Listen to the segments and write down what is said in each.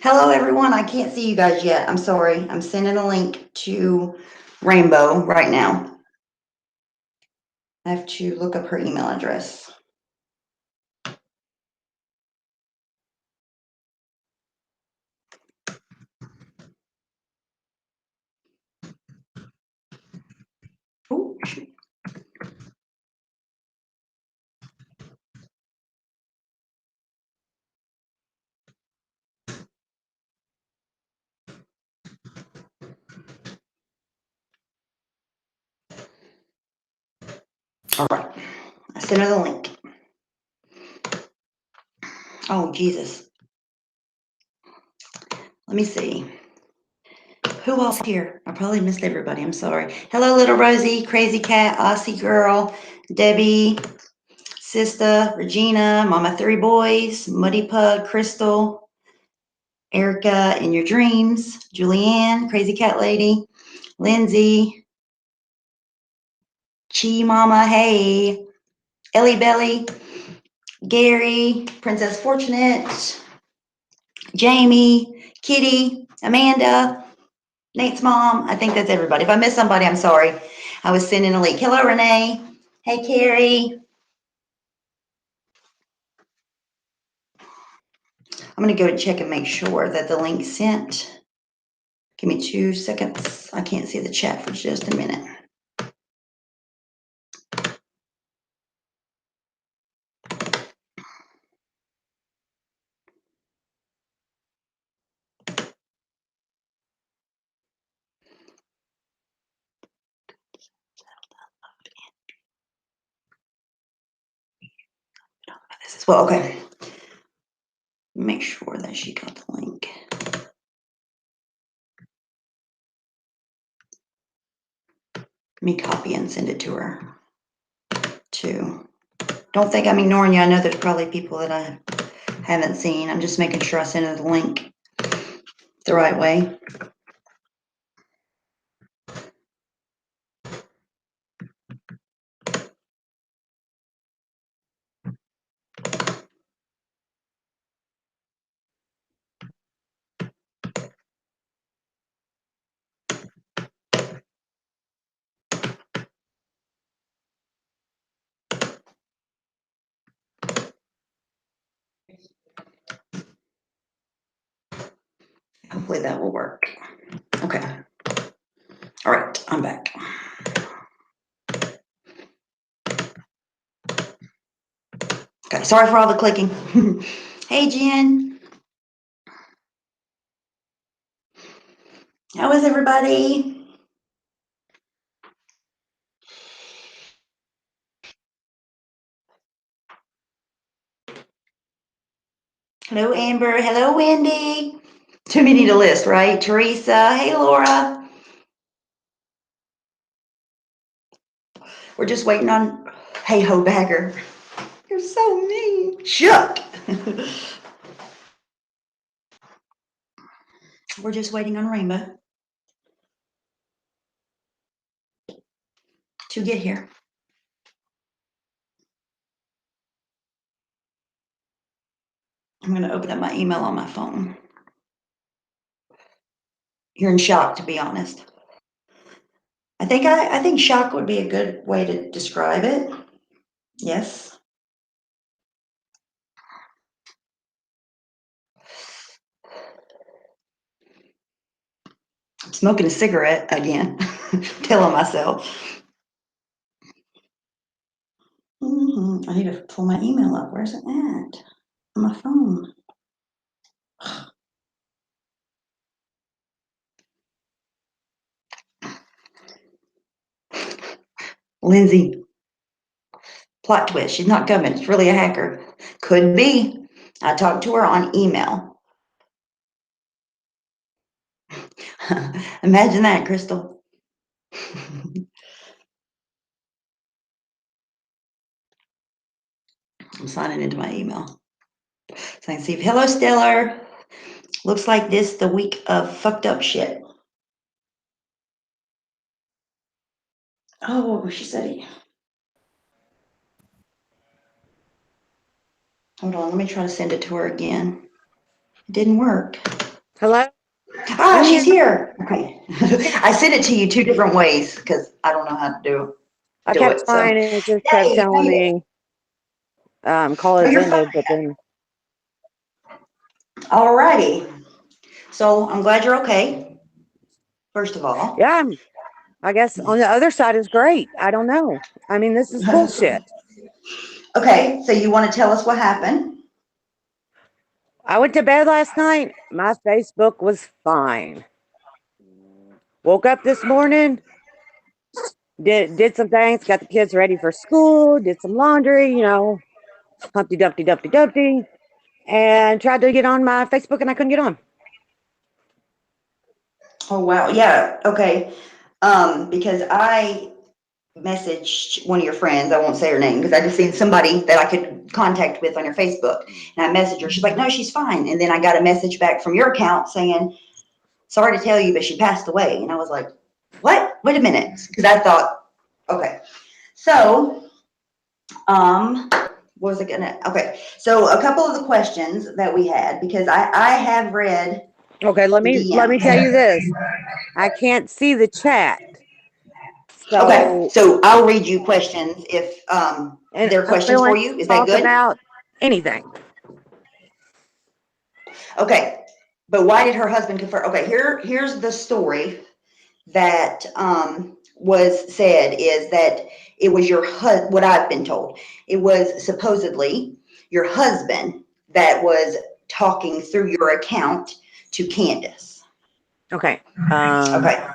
Hello, everyone. I can't see you guys yet. I'm sorry. I'm sending a link to Rainbow right now. I have to look up her email address. Oh, shoot. All right. I sent her the link. Oh, Jesus. Let me see. Who else here? I probably missed everybody. I'm sorry. Hello, little Rosie, Crazy Cat, Aussie Girl, Debbie, Sista, Regina, Mama Three Boys, Muddy Pug, Crystal, Erica in Your Dreams, Julianne, Crazy Cat Lady, Lindsay, Chi Mama, hey, Ellie Belly, Gary, Princess Fortunate, Jamie, Kitty, Amanda, Nate's mom. I think that's everybody. If I missed somebody, I'm sorry. I was sending a link. Hello, Renee. Hey, Carrie. I'm going to go and check and make sure that the link's sent. Give me 2 seconds. I can't see the chat for just a minute. This is well, okay. Make sure that she got the link. Let me copy and send it to her too. Don't think I'm ignoring you. I know there's probably people that I haven't seen. I'm just making sure I send her the link the right way. Hopefully that will work. Okay. All right, I'm back. Okay, sorry for all the clicking. Hey, Jen. How is everybody? Hello, Amber. Hello, Wendy. Too many to list, right? Teresa. Hey, Laura. We're just waiting on. Hey, Ho Bagger. You're so mean. Shuck. We're just waiting on Rainbow to get here. I'm going to open up my email on my phone. You're in shock, to be honest. I think shock would be a good way to describe it. Yes. I'm smoking a cigarette again, telling myself. I need to pull my email up. Where's it at? On my phone. Lindsay, plot twist. She's not coming. She's really a hacker. Could be. I talked to her on email. Imagine that, Crystal. I'm signing into my email. So I can see. Hello, Stellar. Looks like this the week of fucked up shit. Oh, she said. Hold on, let me try to send it to her again. It didn't work. Hello? Ah, I'm she's here. here. Okay. Yeah. I sent it to you two different ways because I don't know how to I do kept it. So, trying and it just kept hey, how telling you? me call Oh, has you're fine. ended, but then All righty. So I'm glad you're okay. First of all. yeah, I guess on the other side is great. I don't know. I mean, this is bullshit. Okay. So you want to tell us what happened? I went to bed last night. My Facebook was fine. Woke up this morning, did some things, got the kids ready for school, did some laundry, Humpty Dumpty Dumpty Dumpty, and tried to get on my Facebook and I couldn't get on. Oh wow. Yeah. Okay. Because I messaged one of your friends. I won't say her name because I just seen somebody that I could contact with on your Facebook, and I messaged her. She's like, "No, she's fine." And then I got a message back from your account saying, "Sorry to tell you, but she passed away." And I was like, "What? Wait a minute," because I thought, okay. So, what was I gonna? Okay, so a couple of the questions that we had because I have read Okay, let the me DMs. tell you this. I can't see the chat. Okay, So so I'll read you questions if and there are I'm questions for willing you. to Is that talk good? about anything. Okay, but why did her husband confirm? Okay, here's the story that was said is that it was what I've been told. It was supposedly your husband that was talking through your account to Candace. Okay. Okay,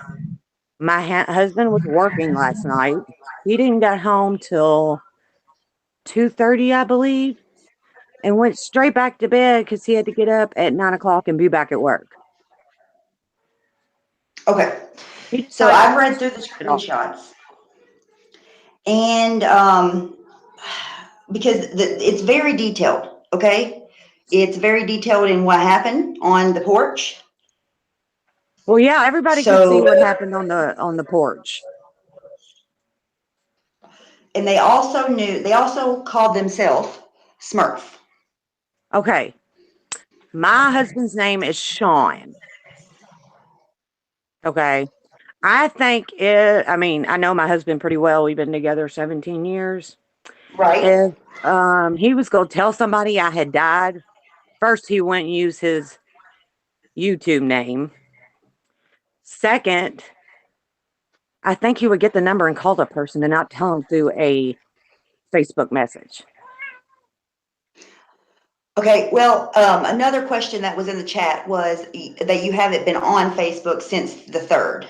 My husband was working last night. He didn't get home till 2:30, I believe, and went straight back to bed because he had to get up at 9 o'clock and be back at work. okay. He So decided I've to read through the it all. screenshots and because it's very detailed, okay? It's very detailed in what happened on the porch. Well, yeah, everybody could see So, what happened on the porch. and they also called themselves Smurf. Okay. My husband's name is Sean. Okay. I mean, I know my husband pretty well. We've been together 17 years. Right? If he was going to tell somebody I had died, first he wouldn't use his YouTube name. Second, I think he would get the number and call the person and not tell them through a Facebook message. Okay, well, another question that was in the chat was that you haven't been on Facebook since the 3rd.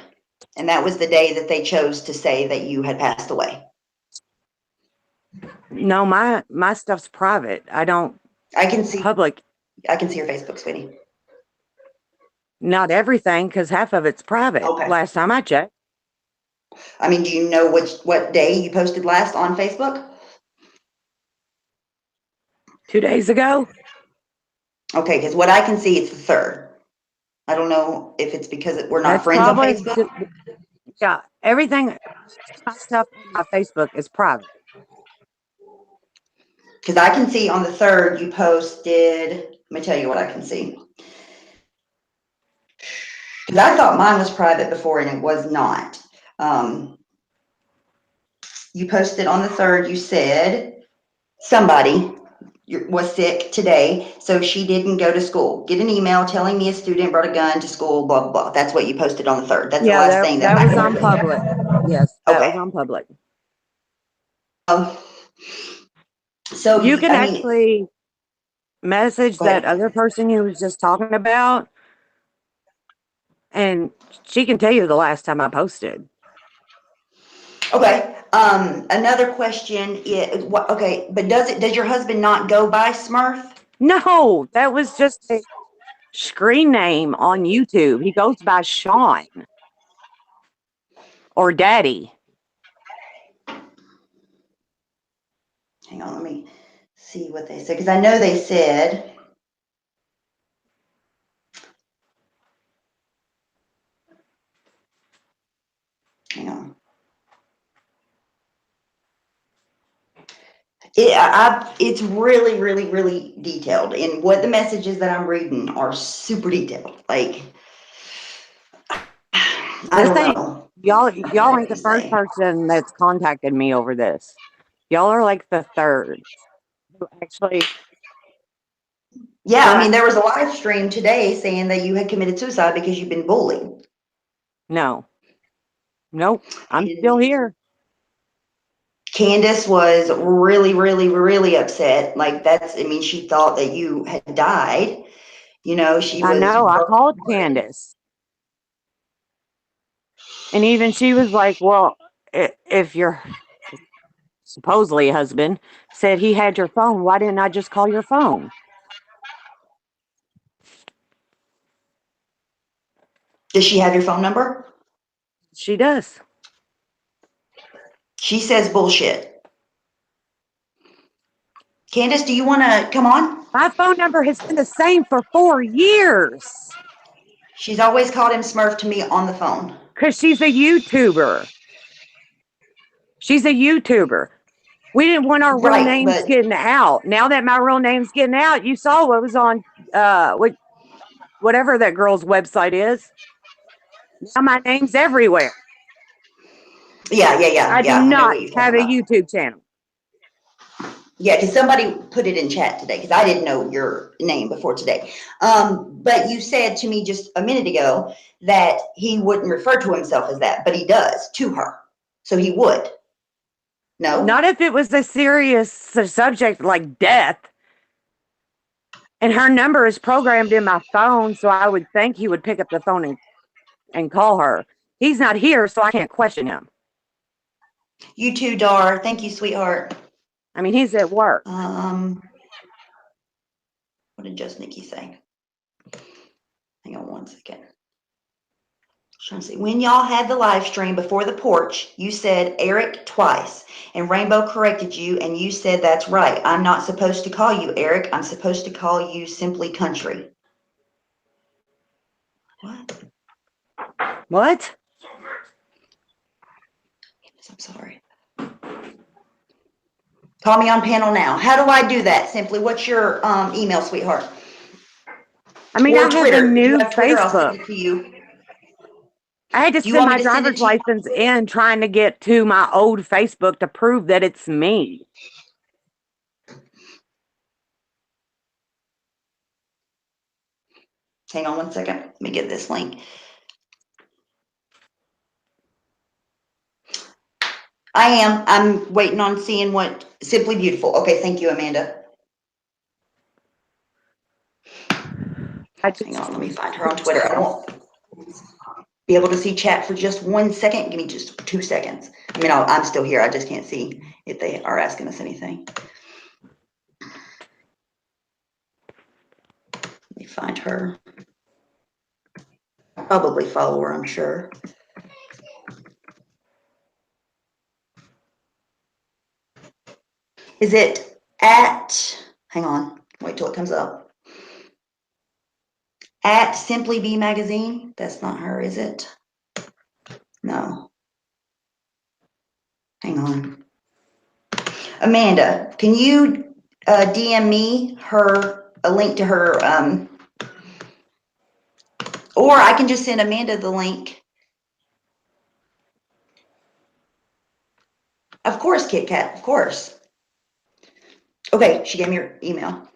And that was the day that they chose to say that you had passed away. No, my stuff's private. I don't I can see public I can see your Facebook, sweetie. not everything because half of it's private. Okay. Last time I checked, I mean, do you know what day you posted last on Facebook? 2 days ago. Okay, because what I can see, it's the 3rd. I don't know if it's because we're not That's friends on probably Facebook. yeah. Everything, most of my stuff on my Facebook is private. Because I can see on the 3rd you posted, let me tell you what I can see. Because I thought mine was private before and it was not. You posted on the 3rd, you said somebody was sick today, so she didn't go to school. Get an email telling me a student brought a gun to school, blah, blah, blah. That's what you posted on the 3rd. That's the Yeah, last that thing that that I was can on remember. public. Yes, that was Okay. on public. Um, so, You can I mean, actually message go that ahead. other person you was just talking about, and she can tell you the last time I posted. Okay. Another question is, okay, but does your husband not go by Smurf? No, that was just a screen name on YouTube. He goes by Sean or Daddy. Hang on, let me see what they said, because I know they said, hang on. It's really, really, really detailed. And what the messages that I'm reading are super detailed. Like, I This don't ain't know y'all what ain't to the first say. person that's contacted me over this. Y'all are like the third who actually Yeah, I harass. mean, there was a live stream today saying that you had committed suicide because you've been bullied. No, nope. I'm still And here. Candace was really, really, really upset. Like, I mean, she thought that you had died. She I was know. I called brokenhearted. Candace, and even she was like, "Well, if your supposedly husband said he had your phone, why didn't I just call your phone?" Does she have your phone number? She does. She says bullshit. Candace, do you want to come on? My phone number has been the same for 4 years She's always called him Smurf to me on the phone. because she's a YouTuber. She's a YouTuber. We didn't want our real Right, names but getting out. Now that my real name's getting out, you saw what was on whatever that girl's website is. Now my name's everywhere. yeah. I do I know not what you're talking have a about. YouTube channel. Yeah, because somebody put it in chat today because I didn't know your name before today. But you said to me just a minute ago that he wouldn't refer to himself as that, but he does to her. So he would. No? Not if it was a serious subject like death. And her number is programmed in my phone, so I would think he would pick up the phone and call her. He's not here, so I can't question him. You too, Dar. Thank you, sweetheart. I mean, he's at work. What did Just Nikki say? Hang on one second. Trying to see. When y'all had the live stream before the porch, you said Eric twice, and Rainbow corrected you, and you said that's right. I'm not supposed to call you Eric. I'm supposed to call you Simply Country. What? What? I'm sorry. Call me on panel now. How do I do that? Simply, what's your email, sweetheart? I mean, Or I have a Twitter. If you new have Twitter, I'll Facebook. send it to you. I had to Do you send want me my to send it driver's to you? license in trying to get to my old Facebook to prove that it's me. Hang on one second. Let me get this link. I am. I'm waiting on seeing what Simply Beautiful. Okay, thank you, Amanda. I Hang just on, let me find her on Twitter. I won't be able to see chat for just 1 second. Give me just 2 seconds. I mean, I'm still here. I just can't see if they are asking us anything. Let me find her. Probably follow her, I'm sure. Is it at, hang on, wait till it comes up. At Simply Be Magazine? That's not her, is it? No. Hang on. Amanda, can you DM me a link to her, or I can just send Amanda the link. Of course, Kit Kat, of course. Okay, she gave me her email.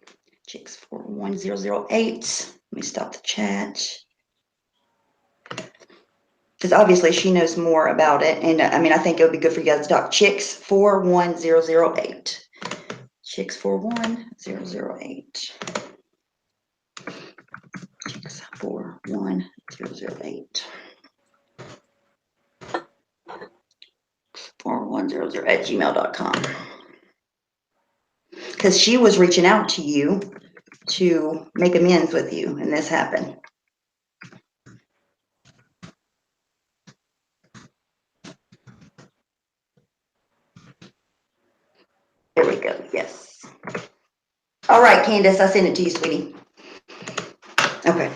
Chicks41008. Let me stop the chat. Because obviously she knows more about it. And I mean, I think it would be good for you guys to talk. Chicks41008. Chicks41008. Chicks41008. 4100 at gmail.com. Because she was reaching out to you to make amends with you, and this happened. There we go. Yes. All right, Candace, I sent it to you, sweetie. Okay.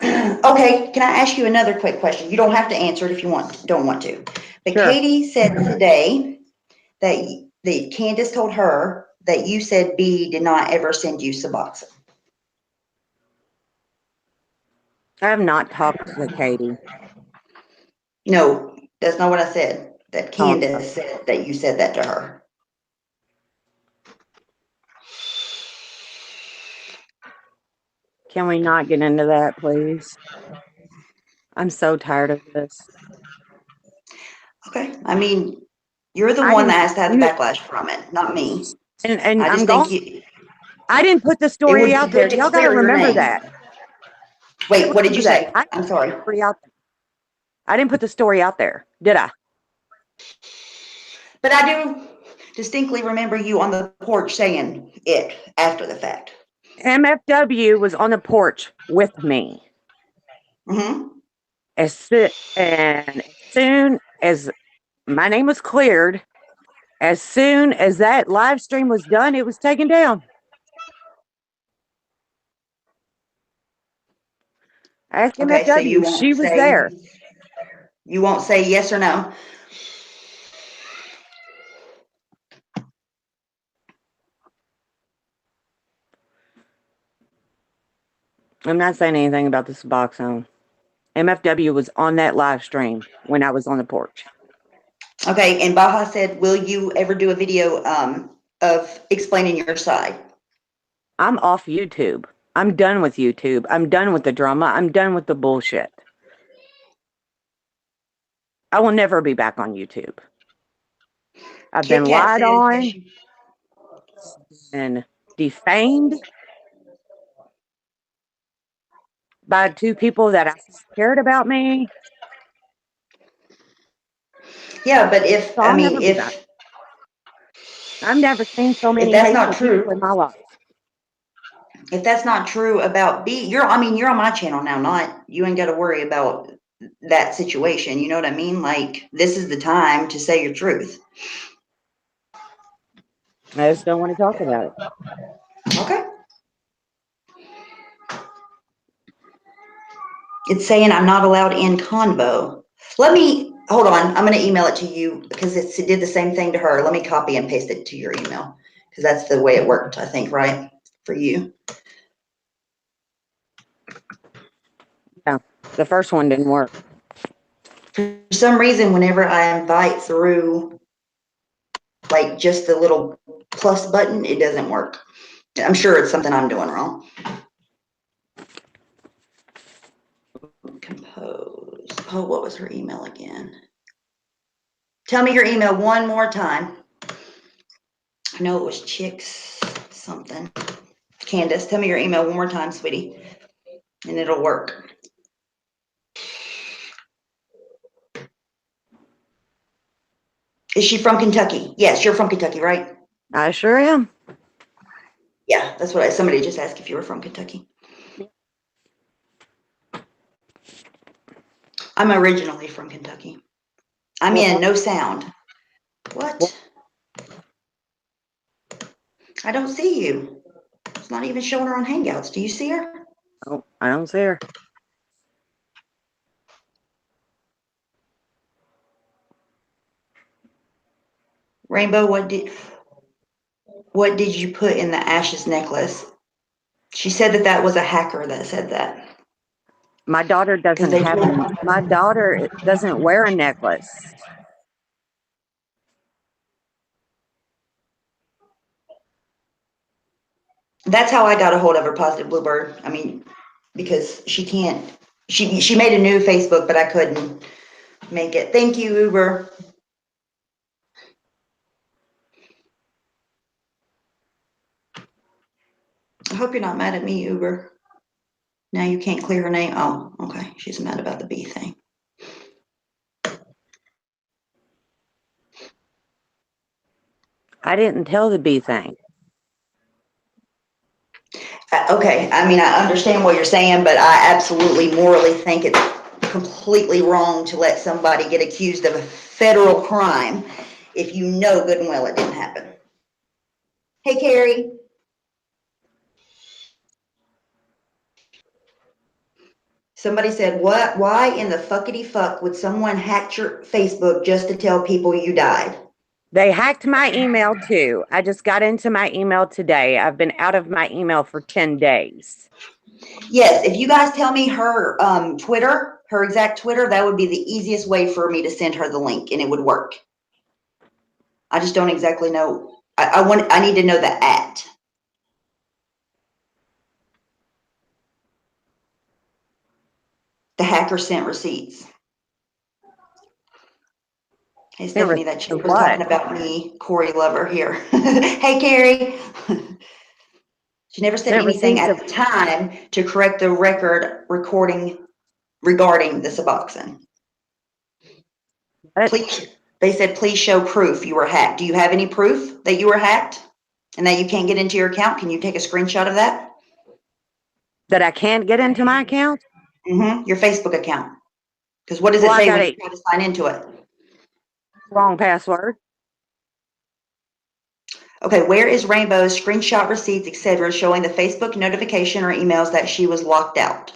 Okay, can I ask you another quick question? You don't have to answer it if you don't want to. But sure. Katie said today that that Candace told her that you said B did not ever send you Suboxone. I have not talked to Katie. No, that's not what I said. That Oh, I'm sorry. Candace said that you said that to her. Can we not get into that, please? I'm so tired of this. Okay. I mean, you're the I one that didn't has to have the you backlash from it, not me. and I I'm just going. think I didn't put the it story would be out there. good to Y'all got to clear your remember name. that. Wait, what did you Remember that. say? I I'm didn't put the sorry. story out there. I didn't put the story out there, did I? But I do distinctly remember you on the porch saying it after the fact. MFW was on the porch with me. Mm-hmm. And as soon as my name was cleared, as soon as that live stream was done, it was taken down. Ask Okay, so MFW. She was there. you won't say yes or no. I'm not saying anything about the Suboxone. MFW was on that live stream when I was on the porch. Okay, and Baja said, will you ever do a video of explaining your side? I'm off YouTube. I'm done with YouTube. I'm done with the drama. I'm done with the bullshit. I will never be back on YouTube. I've been Kit Kat lied says that on and defamed by two people that I cared about me. yeah, but if, So I I'll mean, never be back. I've never seen so if many that's not hateful people in true, my life. if that's not true about B, you're on my channel now, not, you ain't got to worry about that situation. You know what I mean? Like, this is the time to say your truth. I just don't want to talk about it. Okay. It's saying I'm not allowed in convo. Let me, hold on. I'm going to email it to you because it did the same thing to her. Let me copy and paste it to your email because that's the way it worked, I think, right? For you. Yeah, the first one didn't work. For some reason, whenever I invite through like just the little plus button, it doesn't work. I'm sure it's something I'm doing wrong. Compose. Oh, what was her email again? Tell me your email one more time. I know it was chicks something. Candace, tell me your email one more time, sweetie, and it'll work. Is she from Kentucky? Yes, you're from Kentucky, right? I sure am. Yeah, that's what somebody just asked if you were from Kentucky. I'm originally from Kentucky. I'm Well, in No Sound. well, What? I don't see you. It's not even showing her on Hangouts. Do you see her? oh, I don't see her. Rainbow, what did you put in the Ashes necklace? She said that that was a hacker that said that. My daughter Because doesn't they have told my daughter doesn't wear a necklace. that's how I got a hold of her, Positive Bluebird. I mean, because she can't, she made a new Facebook, but I couldn't make it. Thank you, Uber. I hope you're not mad at me, Uber. Now you can't clear her name. Oh, okay. She's mad about the B thing. I didn't tell the B thing. Okay, I mean, I understand what you're saying, but I absolutely morally think it's completely wrong to let somebody get accused of a federal crime if you know good and well it didn't happen. Hey, Carrie. Somebody said, what? Why in the fuckity fuck would someone hack your Facebook just to tell people you died? They hacked my email too. I just got into my email today. I've been out of my email for 10 days. Yes, if you guys tell me her Twitter, her exact Twitter, that would be the easiest way for me to send her the link and it would work. I just don't exactly know. I need to know the @. The hacker sent receipts. Hey, Stephanie, that chick was What? talking about me, Corey Lover here. Hey, Carrie. She never said Sent anything receipts at of the time to correct the recording regarding the Suboxone. what? Please, they said, please show proof you were hacked. Do you have any proof that you were hacked and that you can't get into your account? Can you take a screenshot of that? That I can't get into my account? Your Facebook account. Because what does Well, it I say got when you a try to sign into it? wrong password. Okay, where is Rainbow's screenshot receipts, etc., showing the Facebook notification or emails that she was locked out?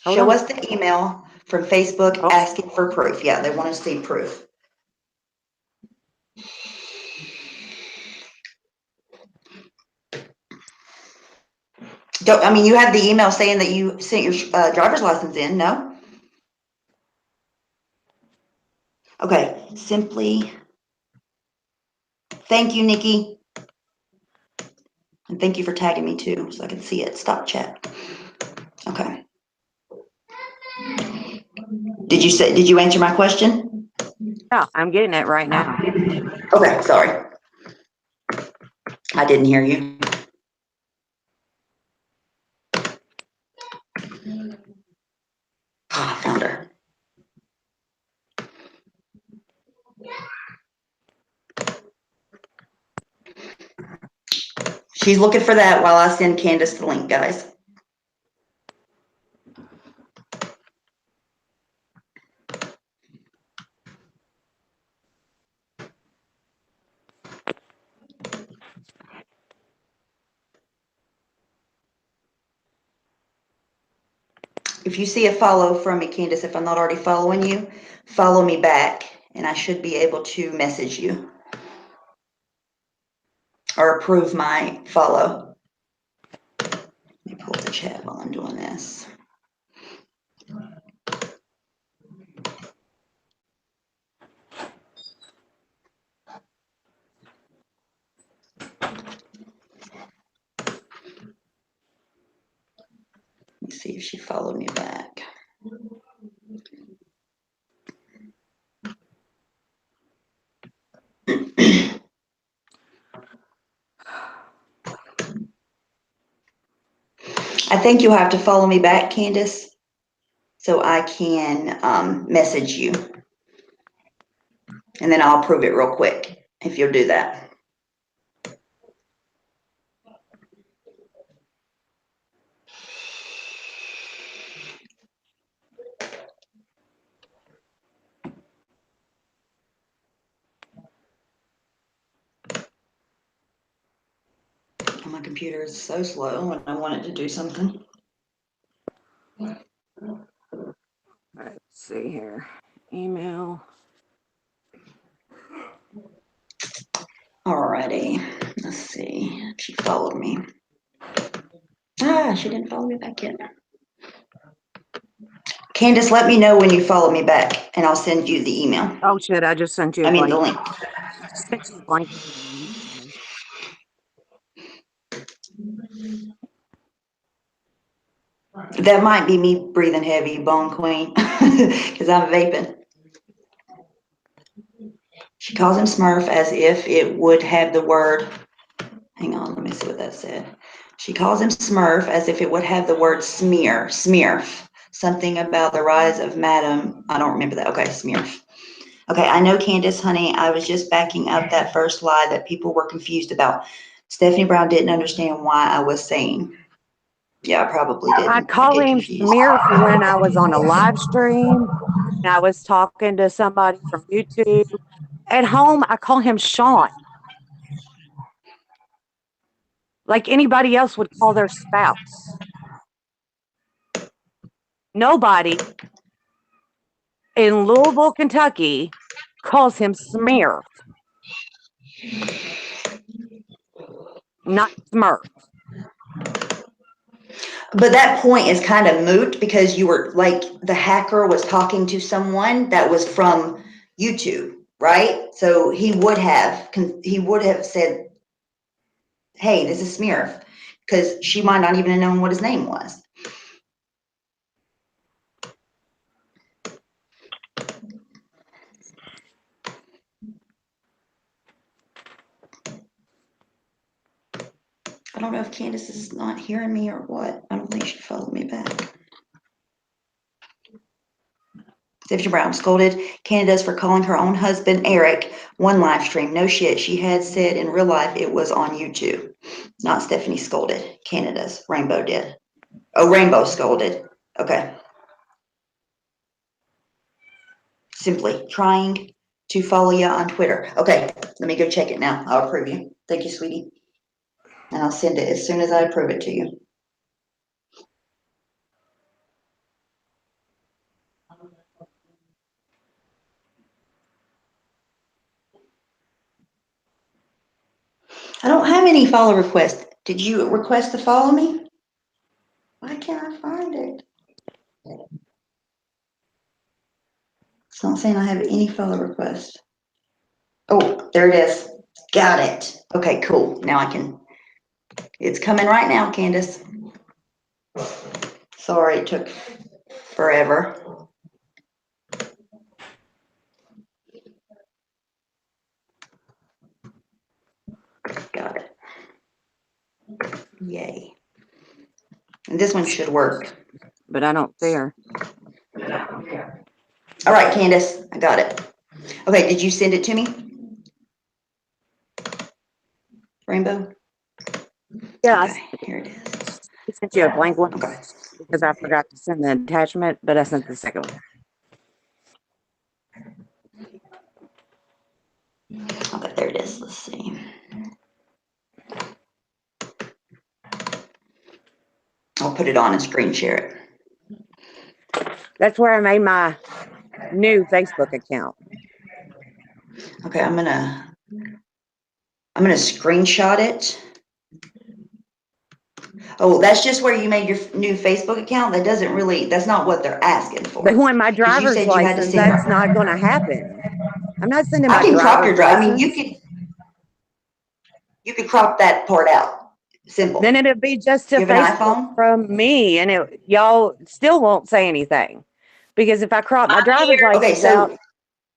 Hold Show on. us the email from Facebook Oh, asking for proof. Yeah, they want to see proof. I mean, you have the email saying that you sent your driver's license in, no? Okay, simply. Thank you, Nikki. And thank you for tagging me too, so I can see it. Stop chat. Okay. Did you answer my question? yeah, I'm getting it right now. Okay, sorry. I didn't hear you. Oh, I found her. She's looking for that while I send Candace the link, guys. If you see a follow from me, Candace, if I'm not already following you, follow me back and I should be able to message you or approve my follow. Let me pull up the chat while I'm doing this. Let me see if she followed me back. I think you'll have to follow me back, Candace, so I can message you. And then I'll approve it real quick if you'll do that. My computer is so slow when I want it to do something. All right, let's see here. Email. Alrighty, let's see. She followed me. She didn't follow me back yet. Candace, let me know when you follow me back and I'll send you the email. Oh shit, I just sent you I a mean the blank. link. Sent you a blank. That might be me breathing heavy, Bone Queen, because I'm vaping. She calls him Smurf as if it would have the word, hang on, let me see what that said. She calls him Smurf as if it would have the word Smearf. Something about the rise of Madam, I don't remember that. Okay, Smearf. Okay, I know, Candace, honey, I was just backing up that first lie that people were confused about. Stephanie Brown didn't understand why I was saying. Yeah, I probably didn't. I I call get him confused. Smear for when I was on a live stream and I was talking to somebody from YouTube. At home, I call him Sean. Like anybody else would call their spouse. Nobody in Louisville, Kentucky calls him Smurf, not Smurf. But that point is kind of moot because you were like the hacker was talking to someone that was from YouTube, right? So he would have said, "Hey, this is Smurf," because she might not even have known what his name was. I don't know if Candace is not hearing me or what. I don't think she followed me back. Tiffany Brown scolded Candace for calling her own husband Eric one live stream. No shit, she had said in real life it was on YouTube. Not Stephanie scolded. Canada's. Rainbow did. Oh, Rainbow scolded. Okay. Simply trying to follow you on Twitter. Okay, let me go check it now. I'll approve you. Thank you, sweetie. And I'll send it as soon as I approve it to you. I don't have any follow requests. Did you request to follow me? Why can't I find it? It's not saying I have any follow requests. Oh, there it is. Got it. Okay, cool. Now I can. It's coming right now, Candace. Sorry it took forever. Got it. Yay. And this one should work. But I don't see her. All right, Candace, I got it. Okay, did you send it to me? Rainbow? Yeah, Okay, here it is. I sent you a blank one Okay. because I forgot to send the attachment, but I sent the second one. Okay, there it is. Let's see. I'll put it on and screen share it. That's where I made my new Facebook account. Okay, I'm gonna screenshot it. Oh, that's just where you made your new Facebook account. That doesn't really. That's not what they're asking for. They want my 'Cause you driver's said you had to license. send. That's not going to happen. I'm not sending I my can crop your driver's drive. I mean, license. you could crop that part out. Simple. Then it'll be just a You have an Facebook iPhone? from me, and y'all still won't say anything. Because if I crop my I'm driver's here. Okay, license out,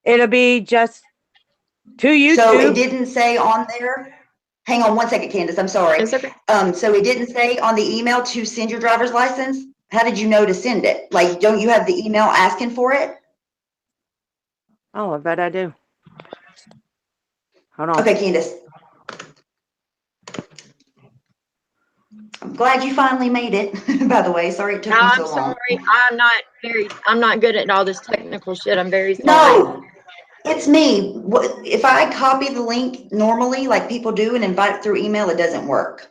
it'll be just to so it YouTube. didn't say on there. Hang on one second, Candace. I'm sorry. It's okay. So it didn't say on the email to send your driver's license. How did you know to send it? Like, don't you have the email asking for it? Oh, I bet I do. Hold on. Okay, Candace. I'm glad you finally made it, by the way. Sorry it took No, me I'm so long. sorry. I'm not good at all this technical shit. I'm very sorry. No, it's me. If I copy the link normally, like people do, and invite it through email, it doesn't work.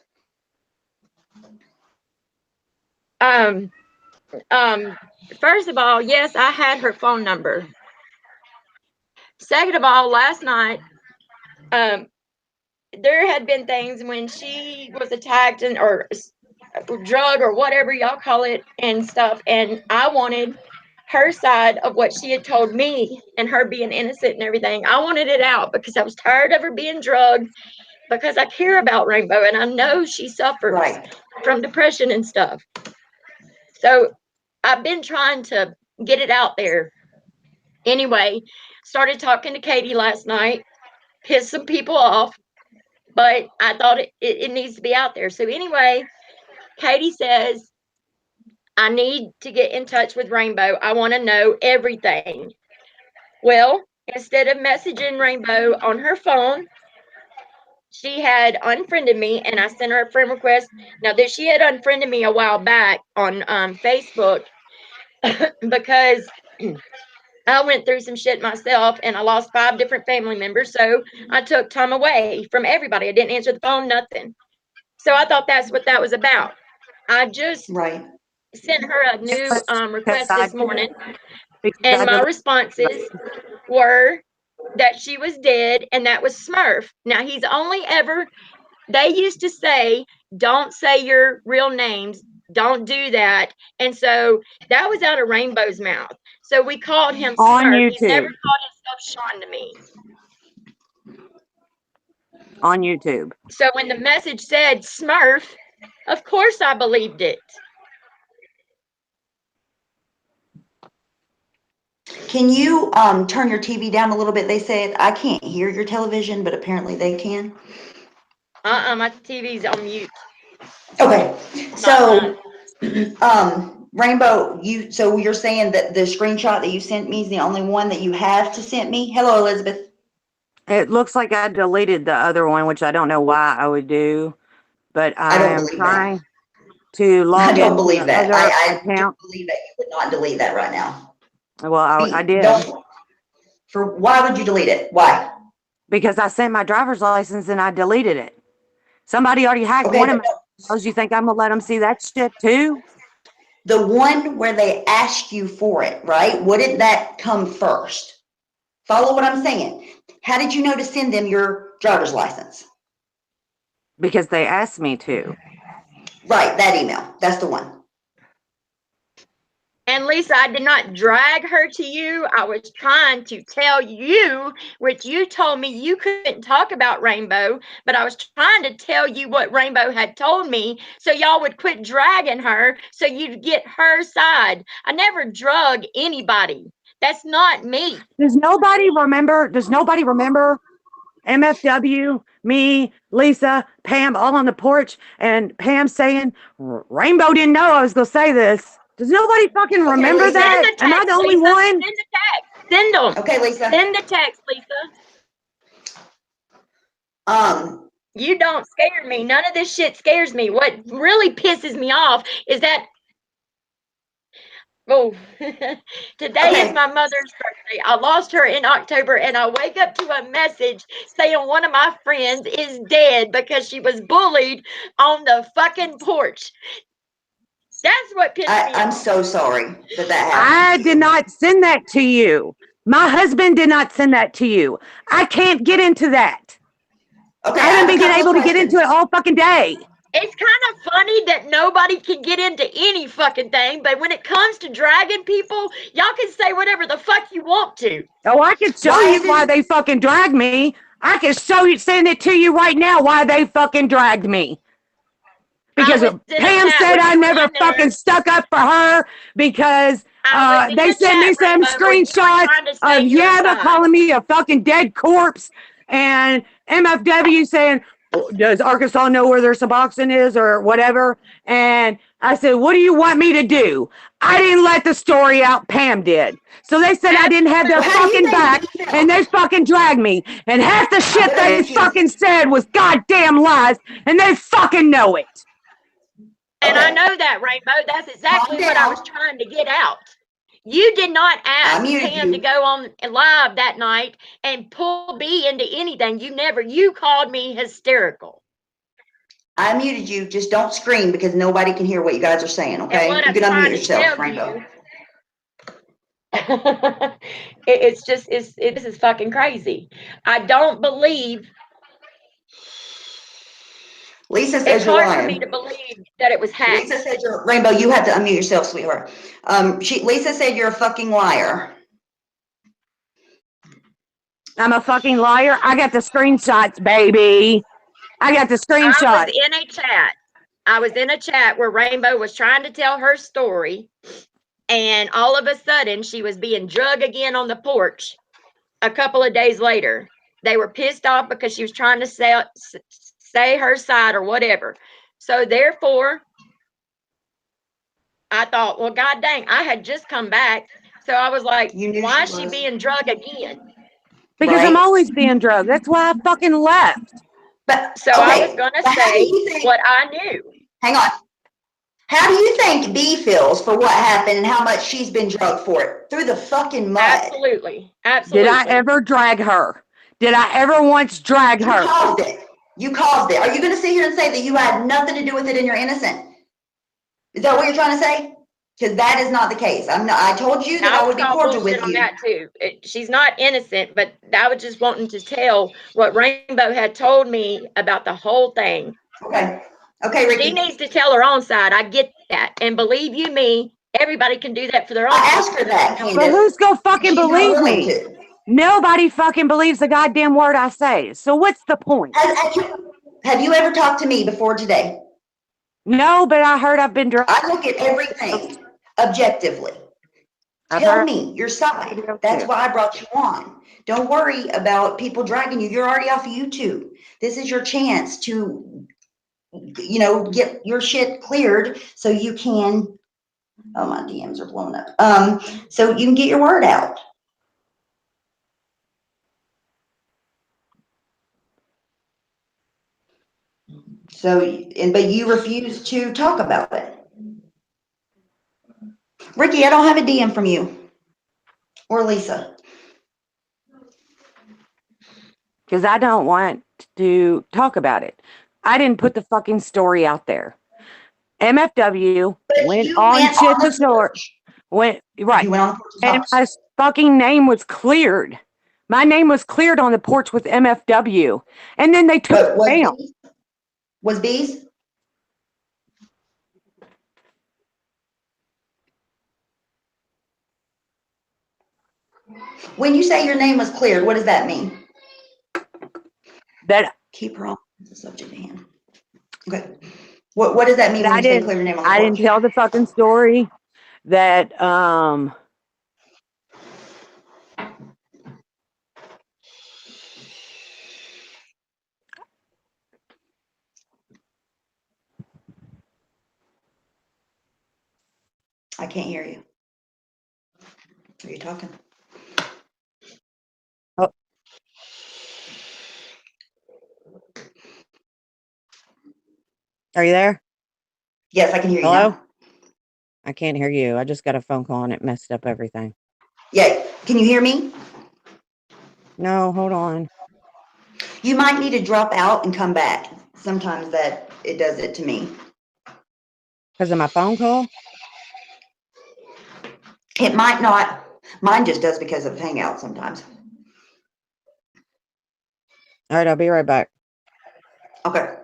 First of all, yes, I had her phone number. Second of all, last night, there had been things when she was attacked or drug or whatever y'all call it and stuff, and I wanted her side of what she had told me and her being innocent and everything. I wanted it out because I was tired of her being drugged, because I care about Rainbow and I know she suffers from depression and stuff. So I've been trying to get it out there. Anyway, started talking to Katie last night, pissed some people off, but I thought it needs to be out there. So anyway, Katie says, I need to get in touch with Rainbow. I want to know everything. Well, instead of messaging Rainbow on her phone, she had unfriended me, and I sent her a friend request. Now, that she had unfriended me a while back on Facebook because I went through some shit myself and I lost 5 different family members. So I took time away from everybody. I didn't answer the phone, nothing. So I thought that's what that was about. I just sent her a new request this morning, and my responses were that she was dead, and that was Smurf. Now, he's only ever, they used to say, don't say your real names, don't do that. And so that was out of Rainbow's mouth. So we called him On Smurf. He's never YouTube. called himself Sean to me. On YouTube. So when the message said Smurf, of course I believed it. Can you turn your TV down a little bit? They said I can't hear your television, but apparently they can. My TV's on mute. Okay, Not so Rainbow, so you're saying that the screenshot that you sent me is the only one that you have to send me? Hello, Elizabeth. It looks like I deleted the other one, which I don't know why I would do, but I I don't am believe trying that. to I log don't into believe the that. other I don't account. believe that you would not delete that right now. Well, I did. Don't. Why would you delete it? Why? Because I sent my driver's license and I deleted it. Somebody already hacked Okay, one of but my emails. You think I'm gonna let them see that shit too? the one where they ask you for it, right? Wouldn't that come first? Follow what I'm saying. How did you know to send them your driver's license? Because they asked me to. Right, that email. That's the one. And Lisa, I did not drag her to you. I was trying to tell you, which you told me you couldn't talk about Rainbow, but I was trying to tell you what Rainbow had told me so y'all would quit dragging her so you'd get her side. I never drug anybody. That's not me. Does nobody remember MFW, me, Lisa, Pam, all on the porch, and Pam saying, Rainbow didn't know I was going to say this. Does nobody fucking remember Lisa. that? Send the Am I text, the only Lisa. one? Send the text. Send them. Okay, Lisa. Send the text, Lisa. You don't scare me. None of this shit scares me. What really pisses me off is that, today is my mother's birthday. I lost her in October, and I wake up to a message saying one of my friends is dead because she was bullied on the fucking porch. That's what pissed me I'm off. so sorry that happened. I did not send that to you. My husband did not send that to you. I can't get into that. Okay, I haven't been able to get into it all fucking day. It's kind of funny that nobody can get into any fucking thing, but when it comes to dragging people, y'all can say whatever the fuck you want to. Oh, I can show you why they fucking dragged me. I can send it to you right now why they fucking dragged me. Because Pam said I never fucking stuck up for her because they sent me some screenshots of Yabba calling me a fucking dead corpse and MFW saying, does Arkansas know where their Suboxone is or whatever? And I said, what do you want me to do? I didn't let the story out. Pam did. So they said I didn't have their fucking back and they fucking dragged me. And half the shit they fucking said was goddamn lies and they fucking know it. And I know that, Rainbow. That's exactly what I was trying to get out. You did not ask Pam to go on live that night and pull B into anything. You called me hysterical. I muted you. Just don't scream because nobody can hear what you guys are saying, okay? You can unmute yourself, Rainbow. This is fucking crazy. I don't believe. Lisa says you're lying. It's hard for me to believe that it was hacked. Lisa said Rainbow, you have to unmute yourself, sweetheart. Lisa said you're a fucking liar. I'm a fucking liar. I got the screenshots, baby. I got the screenshots. I was in a chat where Rainbow was trying to tell her story, and all of a sudden she was being drugged again on the porch a couple of days later. They were pissed off because she was trying to say her side or whatever. So therefore, I thought, well, god dang, I had just come back. So I was like, why is she being drugged again? Because I'm always being drugged. That's why I fucking left. So I was going to say what I knew. Hang on. How do you think B feels for what happened and how much she's been drugged for it? Through the fucking mud. Absolutely. Did I ever drag her? Did I ever once drag her? You caused it. You caused it. Are you going to sit here and say that you had nothing to do with it and you're innocent? Is that what you're trying to say? Because that is not the case. I told you that I would be call cordial bullshit with on you. that too. She's not innocent, but I was just wanting to tell what Rainbow had told me about the whole thing. Okay. Okay, Ricky. She needs to tell her own side. I get that. And believe you me, everybody can do that for their own. I asked her that, Candace. But who's gonna fucking She's not believe willing me? to. Nobody fucking believes the goddamn word I say. So what's the point? Have you ever talked to me before today? No, but I heard I've been drugged. I look at everything objectively. Tell me your side. That's why I brought you on. Don't worry about people dragging you. You're already off of YouTube. This is your chance to, you know, get your shit cleared so you can. Oh, my DMs are blowing up. So you can get your word out. So, but you refuse to talk about it. Ricky, I don't have a DM from you or Lisa. Because I don't want to talk about it. I didn't put the fucking story out there. MFW went on shit the story. Right. You went on the porch and my fucking name was cleared. My name was cleared on the porch with MFW. And then they took it down. Was Bees? When you say your name was cleared, what does that mean? That keep her on the subject at hand. Okay. What does that mean when you say clear your name on the porch? I didn't tell the fucking story that I can't hear you. Are you talking? Oh. Are you there? Yes, I can hear you. Hello? Now. I can't hear you. I just got a phone call and it messed up everything. Yeah. Can you hear me? No, hold on. You might need to drop out and come back. Sometimes that it does it to me. Because of my phone call? It might not. Mine just does because of Hangout sometimes. All right, I'll be right back. Okay.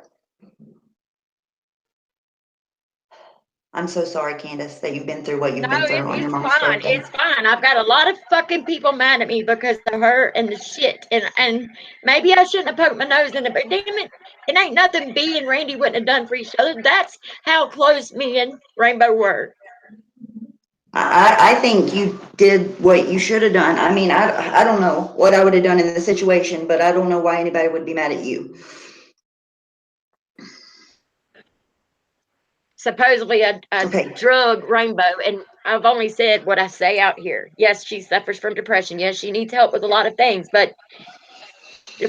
I'm so sorry, Candace, that you've been through what you've been through on your mom's birthday. It's fine. I've got a lot of fucking people mad at me because of her and the shit. And maybe I shouldn't have poked my nose in it, but damn it, it ain't nothing B and Randy wouldn't have done for each other. That's how close me and Rainbow were. I think you did what you should have done. I mean, I don't know what I would have done in the situation, but I don't know why anybody would be mad at you. Supposedly a drug Rainbow, and I've only said what I say out here. Yes, she suffers from depression. Yes, she needs help with a lot of things, but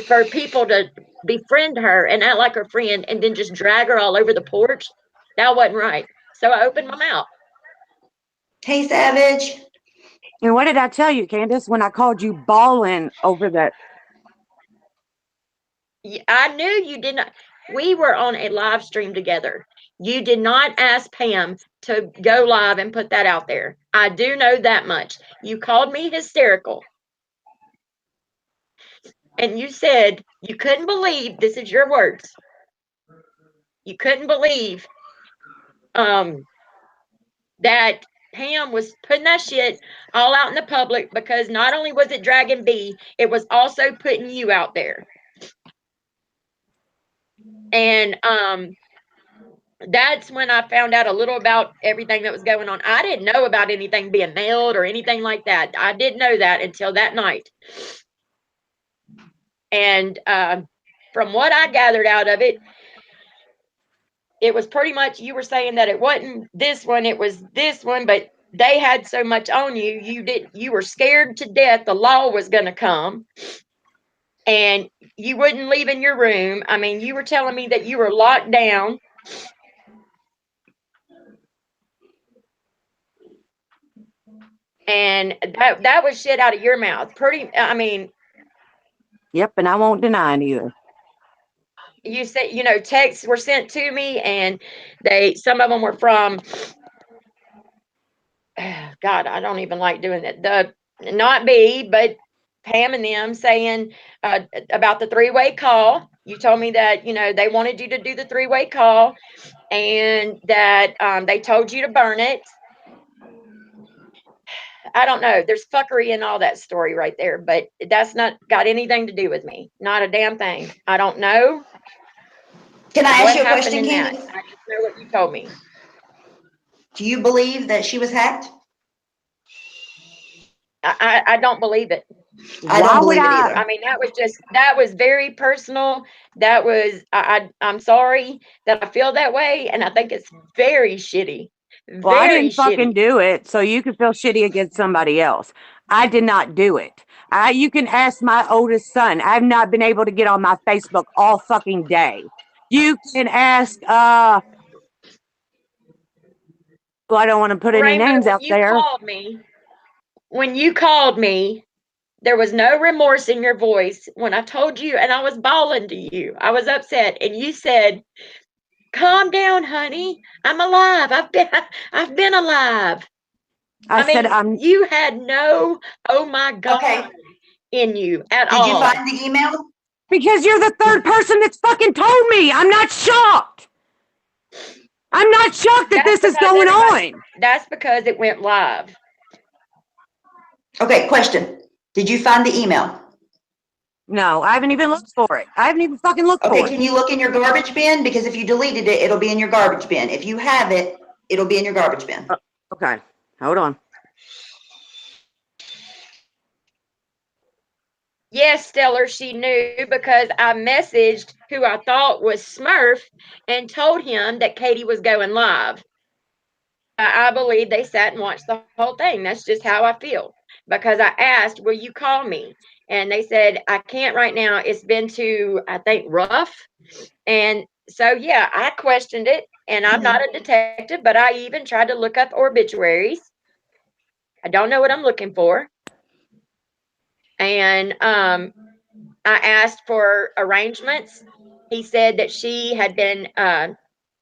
for people to befriend her and act like her friend and then just drag her all over the porch, that wasn't right. So I opened my mouth. Hey, Savage. And what did I tell you, Candace, when I called you bawling over that? I knew you did not. We were on a live stream together. You did not ask Pam to go live and put that out there. I do know that much. You called me hysterical. And you said you couldn't believe, this is your words, you couldn't believe that Pam was putting that shit all out in the public because not only was it dragging B, it was also putting you out there. And that's when I found out a little about everything that was going on. I didn't know about anything being mailed or anything like that. I didn't know that until that night. And from what I gathered out of it, it was pretty much you were saying that it wasn't this one, it was this one, but they had so much on you, you were scared to death the law was going to come and you wouldn't leave in your room. I mean, you were telling me that you were locked down. And that was shit out of your mouth. I mean. Yep, and I won't deny it either. You said, texts were sent to me and some of them were from God, I don't even like doing it. Not me, but Pam and them saying about the three-way call. You told me that, they wanted you to do the three-way call and that they told you to burn it. I don't know. There's fuckery in all that story right there, but that's not got anything to do with me. Not a damn thing. I don't know Can I ask what you a happened question, in that. Candace? I just know what you told me. Do you believe that she was hacked? I don't believe it. I don't Why would believe it I? either. I mean, that was very personal. That was I'm sorry that I feel that way, and I think it's very shitty. Well, I Very didn't fucking shitty. do it, so you can feel shitty against somebody else. I did not do it. You can ask my oldest son. I've not been able to get on my Facebook all fucking day. You can ask, well, I don't want to put any Rainbow, names out there. when you called me, there was no remorse in your voice when I told you, and I was bawling to you. I was upset, and you said, "Calm down, honey. I'm alive. I've been alive." I said, mean, you had no, oh my God, Okay. in you at Did you all. find the email? because you're the third person that's fucking told me. I'm not shocked. I'm not shocked that this is going on. That's because it went live. Okay, question. Did you find the email? No, I haven't even looked for it. I haven't even fucking looked Okay, for it. can you look in your garbage bin? Because if you deleted it, it'll be in your garbage bin. If you have it, it'll be in your garbage bin. Okay, hold on. Yes, Stellar, she knew because I messaged who I thought was Smurf and told him that Katie was going live. I believe they sat and watched the whole thing. That's just how I feel. Because I asked, will you call me? And they said, I can't right now. It's been too, I think, rough. And so, yeah, I questioned it. And I'm not a detective, but I even tried to look up obituaries. I don't know what I'm looking for. And I asked for arrangements. He said that she had been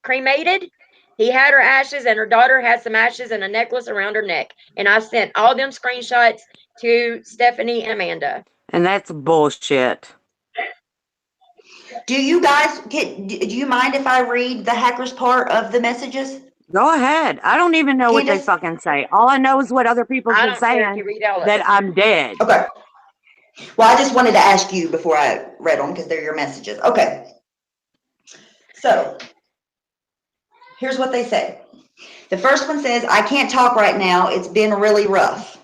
cremated. He had her ashes, and her daughter had some ashes and a necklace around her neck. And I sent all them screenshots to Stephanie and Amanda. And that's bullshit. Do you guys do you mind if I read the hacker's part of the messages? Go ahead. I don't even know what they Candace? fucking say. All I know is what other people's I been don't care if saying, you read all of that it. I'm dead. Okay. Well, I just wanted to ask you before I read them because they're your messages. Okay. So here's what they say. The first one says, I can't talk right now. It's been really rough.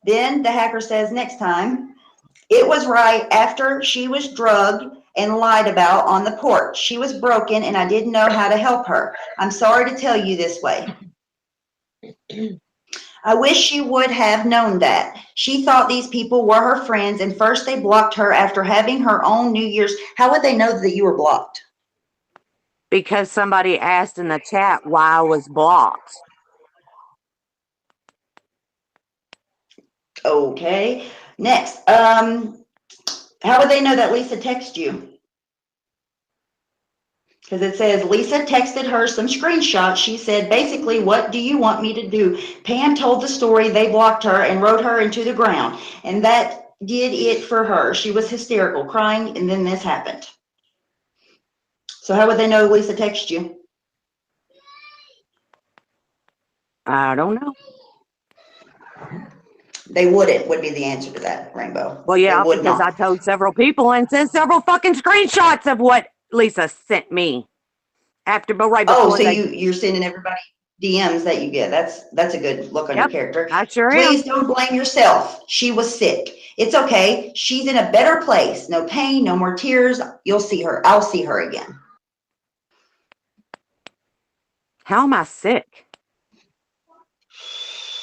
Then the hacker says next time, it was right after she was drugged and lied about on the porch. She was broken and I didn't know how to help her. I'm sorry to tell you this way. I wish she would have known that. She thought these people were her friends, and first they blocked her after having her own New Year's. How would they know that you were blocked? Because somebody asked in the chat why I was blocked. Okay. Next. How would they know that Lisa texted you? Because it says Lisa texted her some screenshots. She said, basically, what do you want me to do? Pam told the story. They blocked her and rode her into the ground. And that did it for her. She was hysterical, crying, and then this happened. So how would they know Lisa texted you? I don't know. They wouldn't, would be the answer to that, Rainbow. Well, yeah, they would because not. I told several people and sent several fucking screenshots of what Lisa sent me right before So they. you're sending everybody DMs that you get. That's a good look on your character. I sure Please am. don't blame yourself. She was sick. It's okay. She's in a better place. No pain, no more tears. You'll see her. I'll see her again. How am I sick?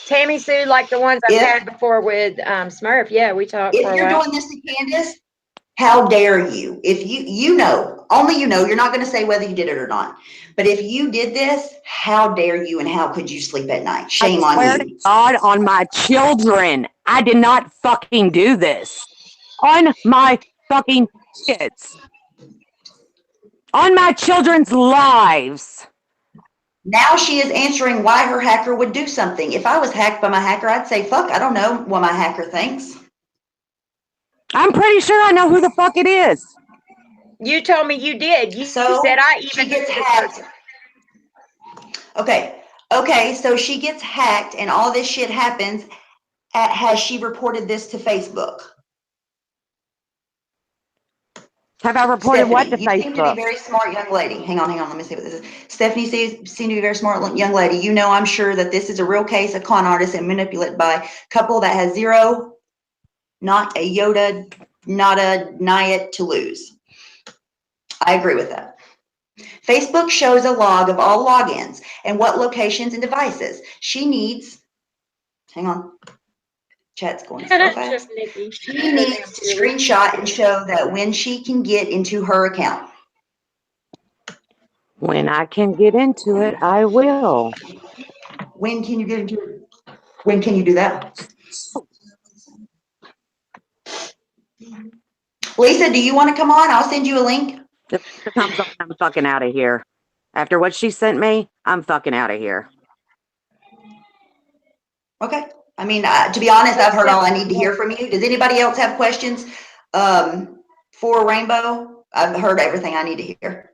Tammy Sue, like the ones I've had before with Smurf. Yeah, we talked for a while. If you're doing this to Candace, how dare you? If you know, only you know, you're not going to say whether you did it or not. But if you did this, how dare you and how could you sleep at night? Shame on I swear you. to God on my children, I did not fucking do this. On my fucking kids. On my children's lives. Now she is answering why her hacker would do something. If I was hacked by my hacker, I'd say, fuck, I don't know what my hacker thinks. I'm pretty sure I know who the fuck it is. You told me you did. You So said I she even gets knew this hacked. person. Okay, so she gets hacked and all this shit happens. Has she reported this to Facebook? Have I reported what to Stephanie, you seem to be a Facebook? very smart young lady. Hang on, let me see what this is. Stephanie seems to be a very smart young lady. You know, I'm sure that this is a real case of con artist and manipulate by a couple that has zero, not a Yoda, not a Nyatt to lose. I agree with that. Facebook shows a log of all logins and what locations and devices. She needs, hang on, chat's going so fast. Just Nikki. She needs to screenshot and show that when she can get into her account. When I can get into it, I will. When can you get into it? When can you do that? Lisa, do you want to come on? I'll send you a link. If it comes on, I'm fucking out of here. After what she sent me, I'm fucking out of here. Okay. I mean, to be honest, I've heard all I need to hear from you. Does anybody else have questions for Rainbow? I've heard everything I need to hear.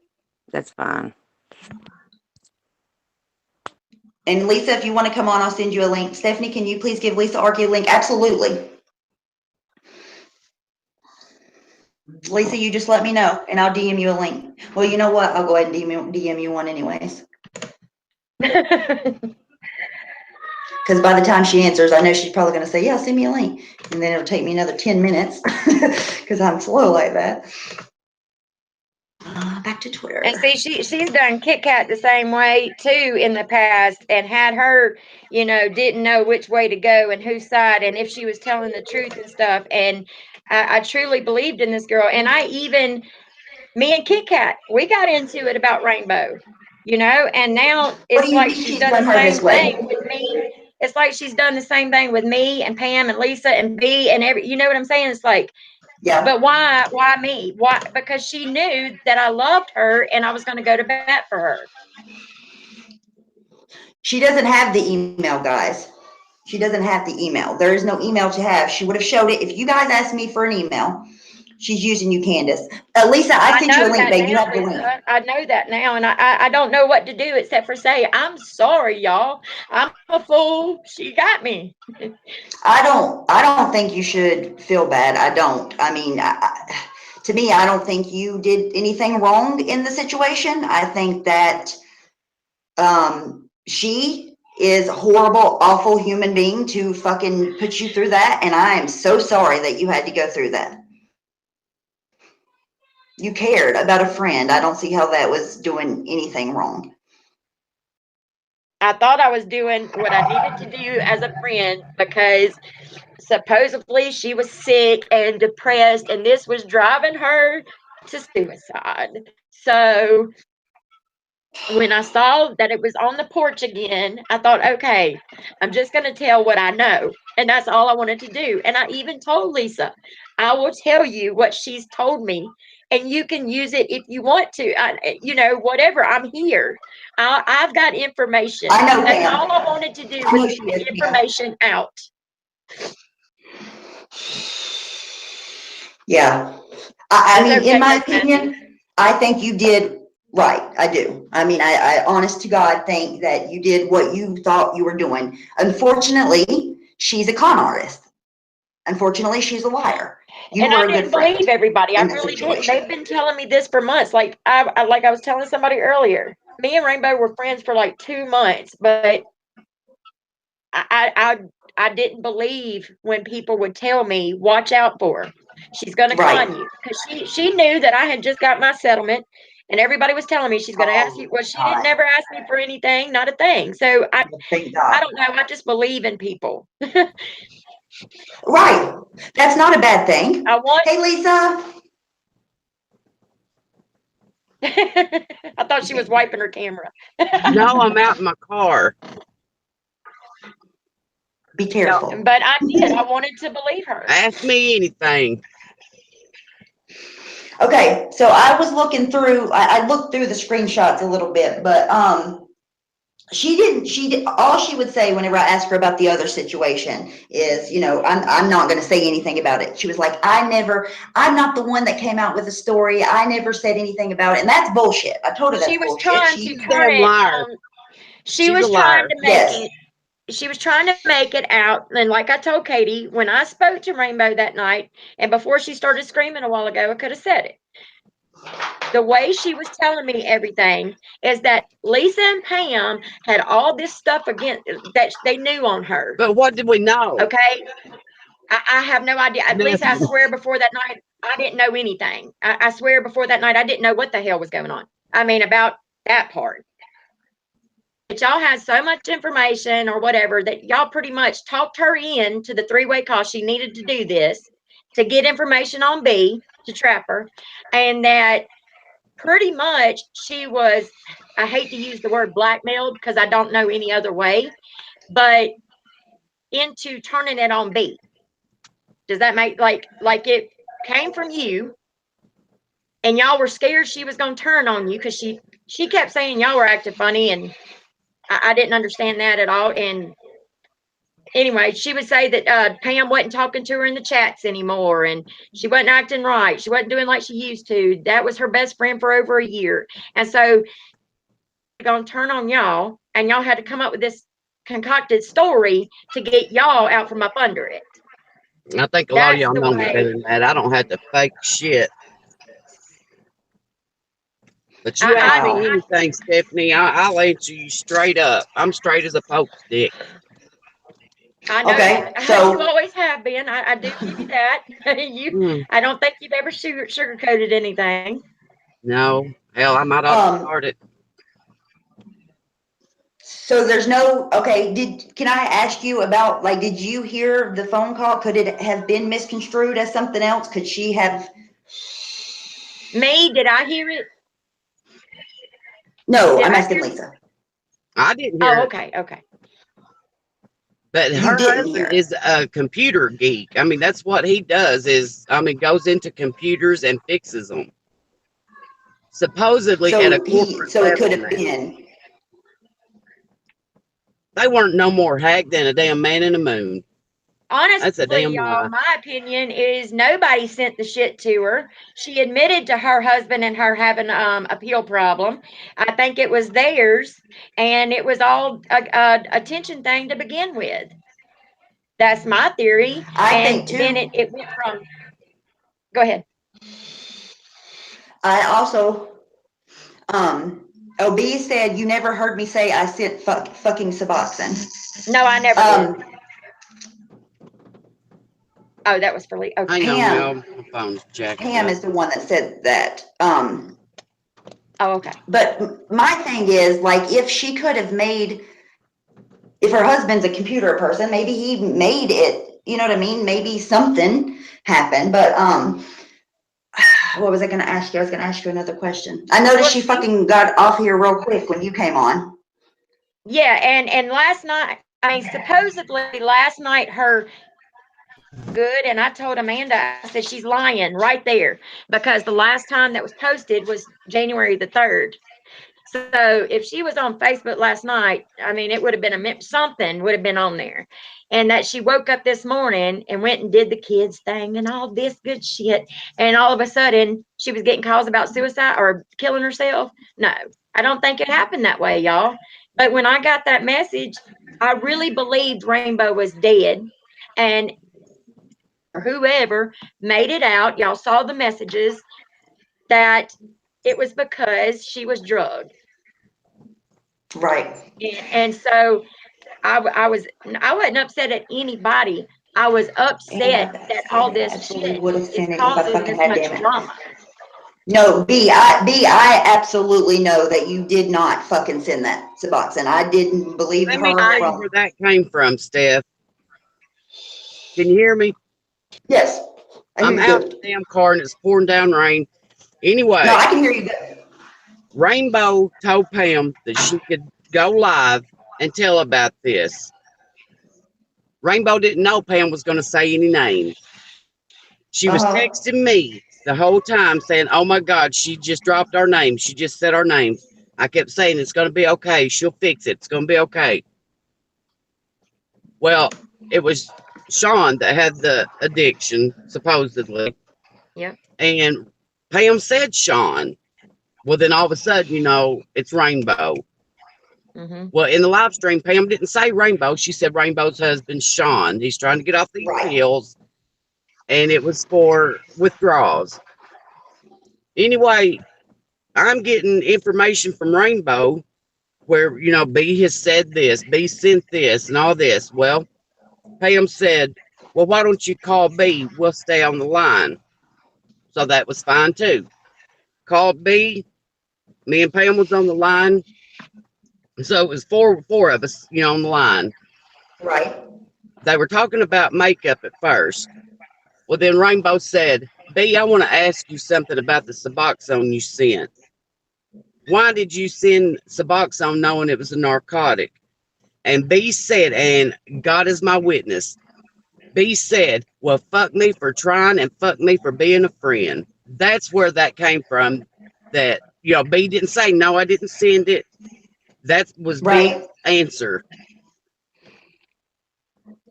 That's fine. And Lisa, if you want to come on, I'll send you a link. Stephanie, can you please give Lisa Arky a link? Absolutely. Lisa, you just let me know and I'll DM you a link. Well, you know what? I'll go ahead and DM you one anyways. Because by the time she answers, I know she's probably going to say, yeah, send me a link. And then it'll take me another 10 minutes because I'm slow like that. Back to Twitter. And see, she's done Kit Kat the same way too in the past, and had her, you know, didn't know which way to go and whose side, and if she was telling the truth and stuff. And I truly believed in this girl, and me and Kit Kat, we got into it about Rainbow, you know. And now it's like she's done the same thing with me. It's like she's done the same thing with me and Pam and Lisa and B and you know what I'm saying? It's like, yeah. But why me? Why? Because she knew that I loved her and I was going to go to bat for her. She doesn't have the email, guys. She doesn't have the email. There is no email to have. She would have showed it. If you guys asked me for an email, she's using you, Candace. Lisa, I sent you a link, babe. You have the link. I know that now, and I don't know what to do except for say, I'm sorry, y'all. I'm a fool. She got me. I don't think you should feel bad. I don't. I mean, to me, I don't think you did anything wrong in the situation. I think that she is a horrible, awful human being to fucking put you through that. And I am so sorry that you had to go through that. You cared about a friend. I don't see how that was doing anything wrong. I thought I was doing what I needed to do as a friend because supposedly she was sick and depressed, and this was driving her to suicide. So when I saw that it was on the porch again, I thought, okay, I'm just going to tell what I know. And that's all I wanted to do. And I even told Lisa, I will tell you what she's told me, and you can use it if you want to. You know, whatever. I'm here. I've got information. I know, That's Pam. all I wanted to do was get the information out. Yeah. I mean, in my opinion, I think you did right. I do. I mean, I honest to God think that you did what you thought you were doing. Unfortunately, she's a con artist. Unfortunately, she's a liar. And I didn't believe everybody. I really didn't. They've been telling me this for months. Like I was telling somebody earlier, me and Rainbow were friends for like 2 months, but I didn't believe when people would tell me, watch out for her. She's going to con you. Because she knew that I had just got my settlement, and everybody was telling me she's going to ask you. Well, she didn't never ask me for anything, not a thing. So I don't know. I just believe in people. Right. That's not a bad thing. Hey, Lisa. I thought she was wiping her camera. No, I'm out in my car. Be careful. But I did. I wanted to believe her. Ask me anything. Okay, so I was looking through, I looked through the screenshots a little bit, but All she would say whenever I asked her about the other situation is, I'm not going to say anything about it. She was like, I'm not the one that came out with the story. I never said anything about it. And that's bullshit. I told her that's She was bullshit. trying to She's a turn damn it liar. on. She She's a was trying liar. to make Yes. it. She was trying to make it out. And like I told Katie, when I spoke to Rainbow that night, and before she started screaming a while ago, I could have said it. The way she was telling me everything is that Lisa and Pam had all this stuff again that they knew on her. But what did we know? Okay. I have no idea. Lisa, I Nothing. swear before that night, I didn't know anything. I swear before that night, I didn't know what the hell was going on. I mean, about that part. But y'all had so much information or whatever that y'all pretty much talked her in to the three-way call. She needed to do this to get information on B to trap her. And that pretty much she was, I hate to use the word blackmailed because I don't know any other way, but into turning it on B. Does that make like it came from you and y'all were scared she was going to turn on you because she kept saying y'all were acting funny and I didn't understand that at all. And anyway, she would say that Pam wasn't talking to her in the chats anymore and she wasn't acting right. She wasn't doing like she used to. That was her best friend for over a year. And so going to turn on y'all and y'all had to come up with this concocted story to get y'all out from up under it. I think a lot of That's y'all the know me better way. than that. I don't have to fake shit. But you ask I me anything, Stephanie, I'll answer you straight up. I'm straight as a poke stick. know Okay. you So, always have been. I do give you that. Mm, I don't think you've ever sugarcoated anything. no. Hell, I might ought to start it. so there's no, okay, can I ask you about, like, did you hear the phone call? Could it have been misconstrued as something else? Could she have? Me, did I hear it? No, Did I'm I asking hear it? Lisa. I didn't hear Oh, it. okay. But You her didn't husband hear it. is a computer geek. I mean, that's what he does goes into computers and fixes them. Supposedly at a corporate So it could level have now. been. They weren't no more hacked than a damn man in the moon. That's a Honestly, damn y'all, lie. my opinion is nobody sent the shit to her. She admitted to her husband and her having a pill problem. I think it was theirs, and it was all a attention thing to begin with. That's my theory. I And think then too. it went from. Go ahead. I also, OB said, you never heard me say I sent fucking Suboxone. No, I never did. Oh, that was for Lee. Okay. Hang on, y'all. My phone's jacking Pam up. is the one that said that. Oh, okay. But my thing is, like, if she could have made, if her husband's a computer person, maybe he made it, you know what I mean? Maybe something happened, but, what was I going to ask you? I was going to ask you another question. I noticed she fucking got off here real quick when you came on. Yeah, and last night, I mean, supposedly last night her good, and I told Amanda, I said she's lying right there because the last time that was posted was January the 3rd. So if she was on Facebook last night, I mean, it would have been something would have been on there. And that she woke up this morning and went and did the kids thing and all this good shit. And all of a sudden she was getting calls about suicide or killing herself. No, I don't think it happened that way, y'all. But when I got that message, I really believed Rainbow was dead. And whoever made it out, y'all saw the messages, that it was because she was drugged. Right. And so I wasn't upset at anybody. I was upset that all I this absolutely shit would have is sent it if I causing fucking this had, much damn it. drama. No, I absolutely know that you did not fucking send that Suboxone. I didn't believe Let me her tell you from. where that came from, Steph. Can you hear me? Yes, I hear I'm you out in good. the damn car and it's pouring down rain. No, Anyway, I can hear you good. Rainbow told Pam that she could go live and tell about this. Rainbow didn't know Pam was going to say any names. She was Uh-huh. texting me the whole time saying, oh my God, she just dropped our names. She just said our names. I kept saying, it's going to be okay. She'll fix it. It's going to be okay. Well, it was Sean that had the addiction, supposedly. Yep. And Pam said Sean. Well, then all of a sudden, it's Rainbow. Mm-hmm. Well, in the live stream, Pam didn't say Rainbow. She said Rainbow's husband, Sean. He's trying to get off these Right. pills, and it was for withdrawals. Anyway, I'm getting information from Rainbow where, B has said this, B sent this, and all this. Well, Pam said, well, why don't you call B? We'll stay on the line. So that was fine, too. Called B. Me and Pam was on the line. So it was four of us, on the line. Right. They were talking about makeup at first. Well, then Rainbow said, B, I want to ask you something about the Suboxone you sent. Why did you send Suboxone knowing it was a narcotic? And B said, and God is my witness, B said, well, fuck me for trying and fuck me for being a friend. That's where that came from. That, B didn't say, no, I didn't send it. That was B's Right. answer.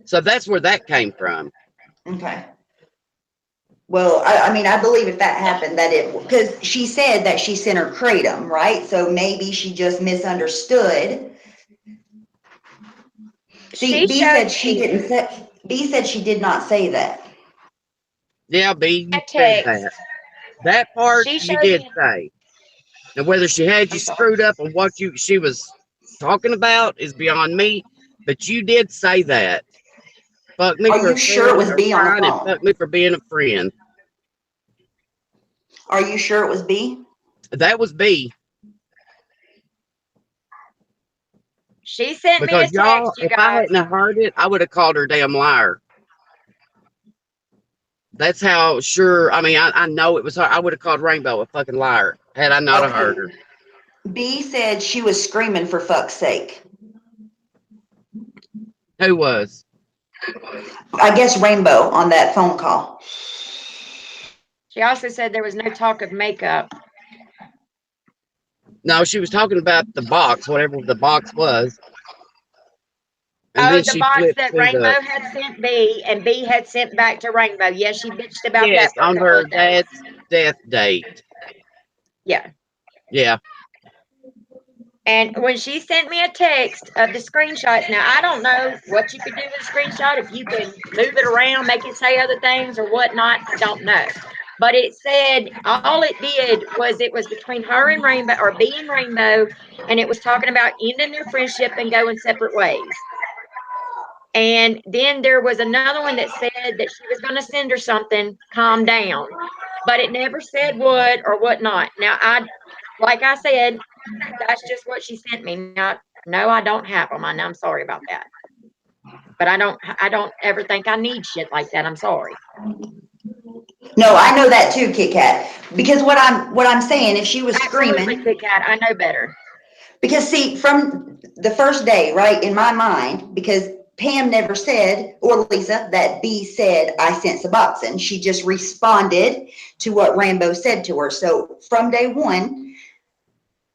So that's where that came from. Okay. Well, I mean, I believe if that happened, that because she said that she sent her kratom, right? So maybe she just misunderstood. See, She B showed said she me didn't say, B said she did not say that. Yeah, B, you a said text. that. That part She you showed did me. say. Now, whether she had you I'm sorry. screwed up on what she was talking about is beyond me, but you did say that. Fuck me Are for you a sure it friend was or B on the trying, and phone? fuck me for being a friend. Are you sure it was B? That was B. She sent me Because a y'all, text, you if I guys. hadn't have heard it, I would have called her a damn liar. That's how sure. I mean, I know it was her. I would have called Rainbow a fucking liar had I not have Okay. heard her. B said she was screaming for fuck's sake. Who was? I guess Rainbow on that phone call. She also said there was no talk of makeup. No, she was talking about the box, whatever the box was. And Oh, then the she box flipped that to the, Rainbow had sent B and B had sent back to Rainbow. Yes, she bitched about yes, that for a on couple her of days. dad's death date. Yeah. Yeah. And when she sent me a text of the screenshots, now I don't know what you could do with a screenshot, if you can move it around, make it say other things or whatnot, I don't know. But it said all it did was it was between her and Rainbow, or B and Rainbow, and it was talking about ending their friendship and going separate ways. And then there was another one that said that she was going to send her something, calm down, but it never said what or whatnot. Now, like I said, that's just what she sent me. Now, no, I don't have them. I'm sorry about that. But I don't ever think I need shit like that. I'm sorry. No, I know that too, Kit Kat. Because what I'm saying, if she was Absolutely, screaming, Kit Kat. I know better. because see, from the first day, right, in my mind, because Pam never said, or Lisa, that B said I sent Suboxone. She just responded to what Rambo said to her. So from day one,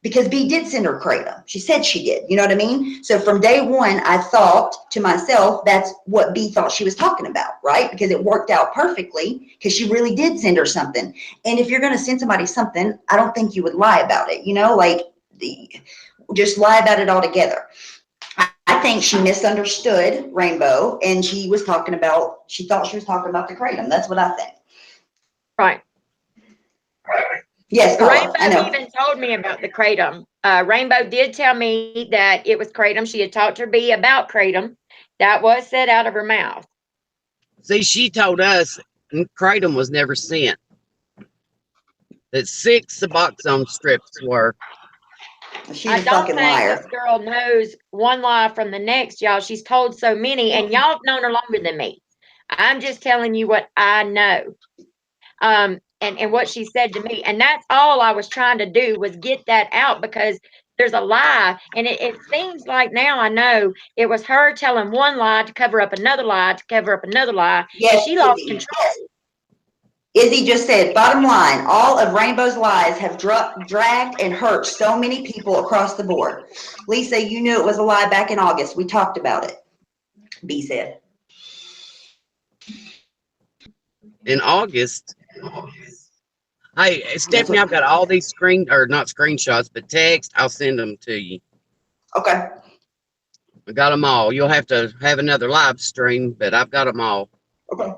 because B did send her kratom. She said she did. You know what I mean? So from day one, I thought to myself, that's what B thought she was talking about, right? Because it worked out perfectly because she really did send her something. And if you're going to send somebody something, I don't think you would lie about it, just lie about it altogether. I think she misunderstood Rainbow and she thought she was talking about the kratom. That's what I think. Right. Yes, Paula, I Rainbow know. even told me about the kratom. Rainbow did tell me that it was kratom. She had talked to B about kratom. That was said out of her mouth. See, she told us kratom was never sent. That 6 Suboxone strips were. She's I a don't fucking think liar. this girl knows one lie from the next, y'all. She's told so many, and y'all have known her longer than me. I'm just telling you what I know. And what she said to me. And that's all I was trying to do, was get that out, because there's a lie. And it seems like now I know it was her telling one lie to cover up another lie, to cover up another lie. And Yes, she lost Kizzy. control. Yes. Izzy just said, bottom line, all of Rainbow's lies have dragged and hurt so many people across the board. Lisa, you knew it was a lie back in August. We talked about it. B said. In August. Hey, That's Stephanie, what, I've got all these not screenshots, but text. I'll send them to you. okay. I got them all. You'll have to have another live stream, but I've got them all. Okay.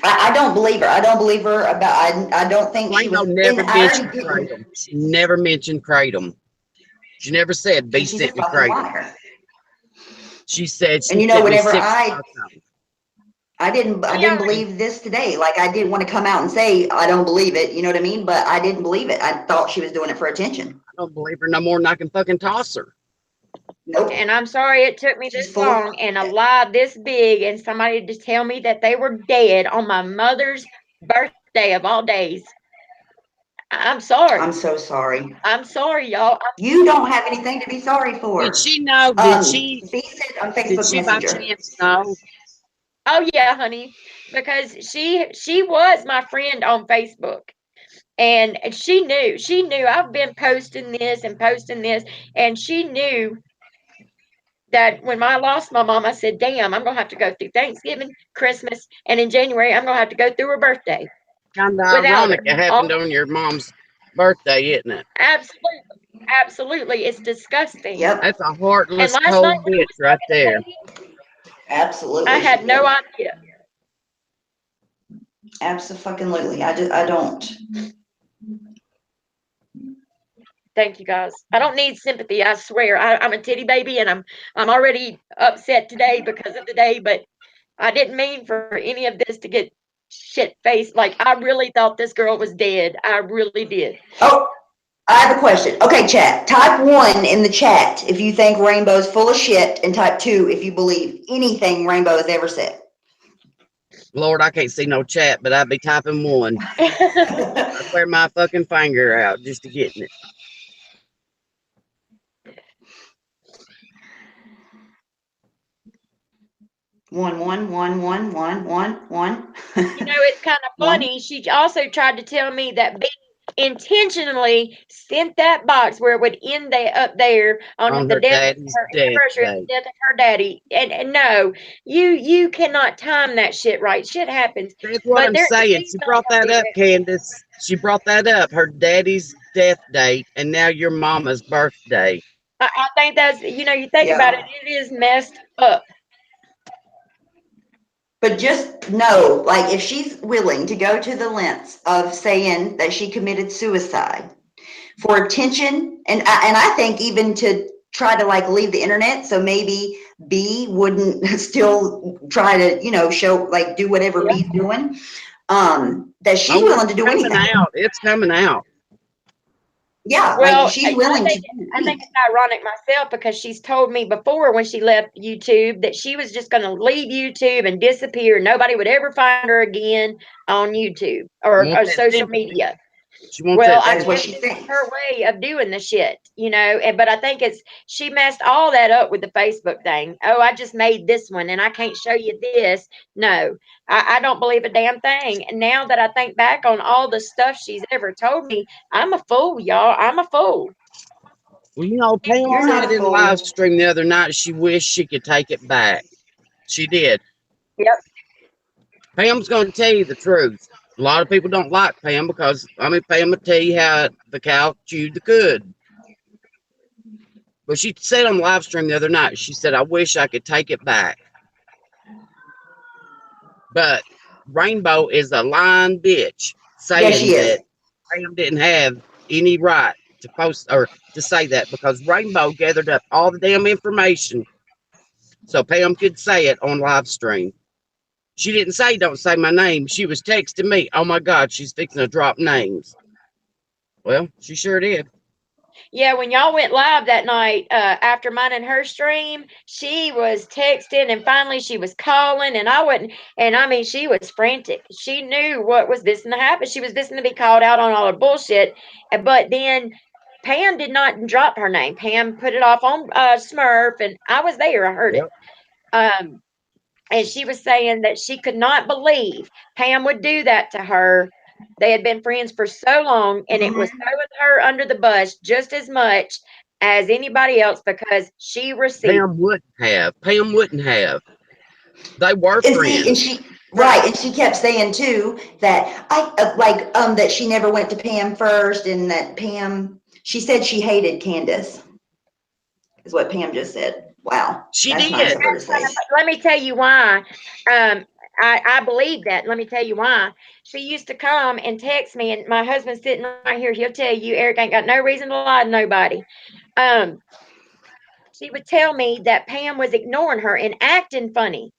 I don't believe her. I don't believe her about. I don't think she was. Rainbow never And I already mentioned didn't. Kratom. She never mentioned Kratom. She never said B She's a sent me fucking Kratom. liar. She said she And you know, sent me whenever 65 times. I didn't believe this today. Like, I didn't want to come out and say I don't believe it. You know what I mean? But I didn't believe it. I thought she was doing it for attention. I don't believe her no more than I can fucking toss her. Nope. And I'm sorry it took me She's this full of long and a lie this big and somebody to tell me that they were dead on my mother's birthday of all days. I'm sorry. I'm so sorry. I'm sorry, y'all. You don't have anything to be sorry for. Did she know? Did she B said on did Facebook she by Messenger. chance know? Oh yeah, honey, because she was my friend on Facebook. And she knew I've been posting this, and she knew that when I lost my mom, I said, damn, I'm gonna have to go through Thanksgiving, Christmas, and in January I'm gonna have to go through her birthday Kind of without her. ironic it happened on your mom's birthday, isn't it? Absolutely, it's disgusting. Yep. That's a And heartless, last cold night when I bitch was right talking to there. Katie, Absolutely. I had no idea. Absolutely. I don't. Thank you guys. I don't need sympathy. I swear. I'm a titty baby, and I'm already upset today because of the day. But I didn't mean for any of this to get shit faced. Like I really thought this girl was dead. I really did. Oh, I have a question. Okay, chat. Type 1 in the chat if you think Rainbow's full of shit, and type 2 if you believe anything Rainbow has ever said. Lord, I can't see no chat, but I'd be typing 1. I'd wear my fucking finger out just to get in it. One. You know, it's kind of funny. She also tried to tell me that B intentionally sent that box where it would end up there on the her death, daddy's her death anniversary of day. the death of her daddy. And no, you cannot time that shit right. Shit happens. That's what I'm saying. She brought that up, Candace. She brought that up. Her daddy's death date, and now your mama's birthday. I think that's, you know, you think about it, it is messed up. But just know, like, if she's willing to go to the lengths of saying that she committed suicide for attention, and I think even to try to like leave the internet, so maybe B wouldn't still try to, you know, show like do whatever B's doing. That she's willing to do anything. It's coming out. Yeah, Well, like she's willing to do I think it's ironic myself because she's told me before when she left YouTube that she was just going to leave YouTube and disappear. Nobody would ever find her again on YouTube or social media. She wants Well, that's I what guess she it's thinks. her way of doing the shit, you know. But I think she messed all that up with the Facebook thing. Oh, I just made this one and I can't show you this. No, I don't believe a damn thing. And now that I think back on all the stuff she's ever told me, I'm a fool, y'all. I'm a fool. Well, you know, Pam You're not said a in the fool. live stream the other night she wished she could take it back. She did. Yep. Pam's going to tell you the truth. A lot of people don't like Pam because, I mean, Pam will tell you how the cow chewed the cud. But she said on the live stream the other night, she said, I wish I could take it back. But Rainbow is a lying bitch saying that Pam didn't have any right to post or to say that because Rainbow gathered up all the damn information so Pam could say it on live stream. She didn't say, don't say my name. She was texting me, oh my God, she's fixing to drop names. Well, she sure did. Yeah, when y'all went live that night after mine and her stream, she was texting and finally she was calling and I wouldn't, and I mean, she was frantic. She knew what was this to happen. She was this to be called out on all her bullshit. But then Pam did not drop her name. Pam put it off on Smurf and I was there. I heard it. And she was saying that she could not believe Pam would do that to her. They had been friends for so long, and it was throwing her under the bus just as much as anybody else because she received. Pam wouldn't have. Pam wouldn't have. They were And see, and friends. she right, and she kept saying too that that she never went to Pam first, and that Pam, she said she hated Candace, is what Pam just said. Wow, She that's nice did. of her to say. Let me tell you why. I believe that. Let me tell you why. She used to come and text me, and my husband's sitting right here. He'll tell you, Eric ain't got no reason to lie to nobody. Um, she would tell me that Pam was ignoring her and acting funny.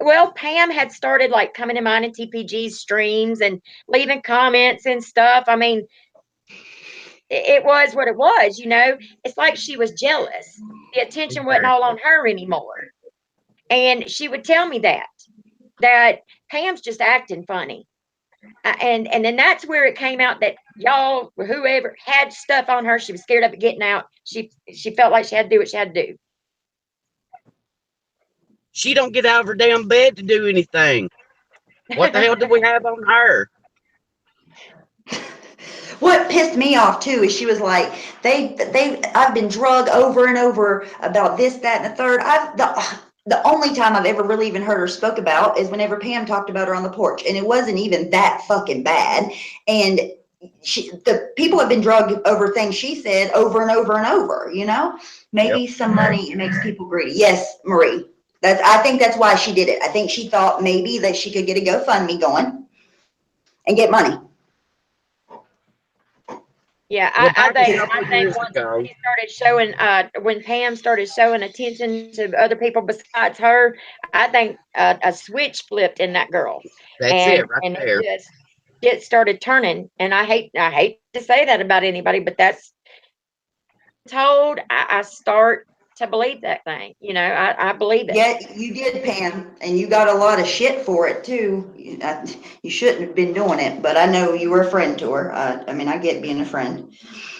Well, Pam had started like coming to mine and TPG's streams and leaving comments and stuff. I mean, it was what it was, you know. It's like she was jealous. The attention wasn't all on her anymore. And she would tell me that Pam's just acting funny. And then that's where it came out that y'all, whoever had stuff on her, she was scared of it getting out. She felt like she had to do what she had to do. She don't get out of her damn bed to do anything. What the hell do we have on her? What pissed me off too is she was like, I've been drug over and over about this, that, and the third. The only time I've ever really even heard her spoke about is whenever Pam talked about her on the porch, and it wasn't even that fucking bad. And the people have been drugged over things she said over and over and over. You know, maybe some money makes people greedy. Yes, Marie. I think that's why she did it. I think she thought maybe that she could get a GoFundMe going and get money. Yeah, Well, I back a think couple I of think years once ago, she started showing when Pam started showing attention to other people besides her, I think a switch flipped in that girl, that's and it right and it there. just it started turning. And I hate to say that about anybody, but that's told. I start to believe that thing. You know, I believe it. Yeah, you did, Pam, and you got a lot of shit for it too. You shouldn't have been doing it, but I know you were a friend to her. I mean, I get being a friend,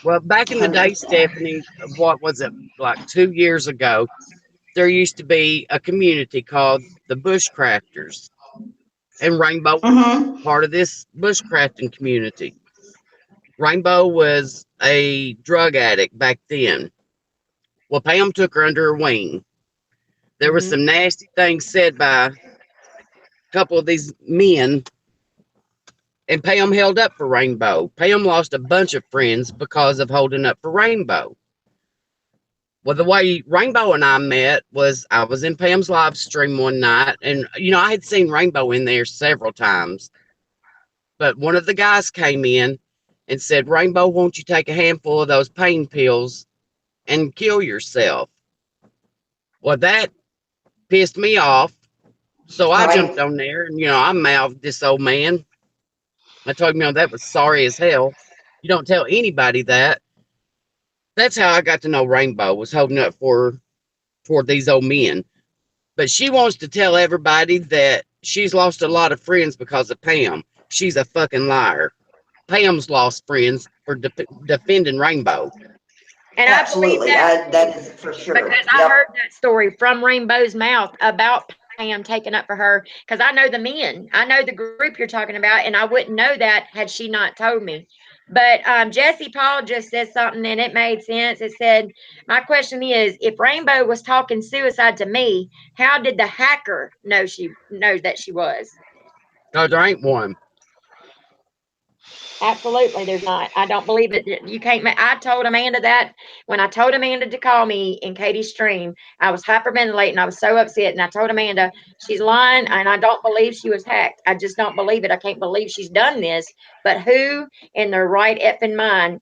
Well, back in the day, 100%. Stephanie, what was it, like 2 years ago, there used to be a community called the Bushcrafters, and Rainbow was Mm-hmm. part of this bushcrafting community. Rainbow was a drug addict back then. Well, Pam took her under her wing. There was Hmm. some nasty things said by a couple of these men, and Pam held up for Rainbow. Pam lost a bunch of friends because of holding up for Rainbow. Well, the way Rainbow and I met was I was in Pam's live stream one night, and I had seen Rainbow in there several times, but one of the guys came in and said, "Rainbow, won't you take a handful of those pain pills and kill yourself?" Well, that pissed me off, so I jumped Right. on there and I mouthed this old man. I told him, that was sorry as hell. You don't tell anybody that. That's how I got to know Rainbow, was holding up for these old men. But she wants to tell everybody that she's lost a lot of friends because of Pam. She's a fucking liar. Pam's lost friends for defending Rainbow. And I believe Absolutely. that That is for sure. because I heard Yep. that story from Rainbow's mouth about Pam taking up for her. Because I know the men, I know the group you're talking about, and I wouldn't know that had she not told me. But Jesse Paul just said something, and it made sense. It said, "My question is, if Rainbow was talking suicide to me, how did the hacker know that she was?" No, there ain't one. Absolutely, there's not. I don't believe it. You can't. I told Amanda that when I told Amanda to call me in Katie's stream, I was hyperventilating. I was so upset, and I told Amanda she's lying, and I don't believe she was hacked. I just don't believe it. I can't believe she's done this. But who in their right effing mind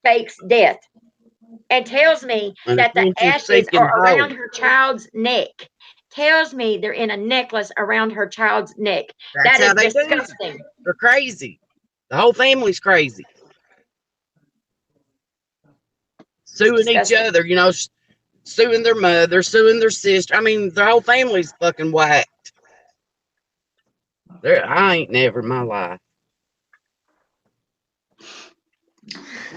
fakes death and tells me An that the attention ashes seeking are hoe. around her child's neck? Tells me they're in a necklace around her child's neck. That's That how is they do. disgusting. They're crazy. The whole family's crazy. It's Suing each disgusting. other, suing their mother, suing their sister. I mean, their whole family's fucking whacked. I ain't never in my life.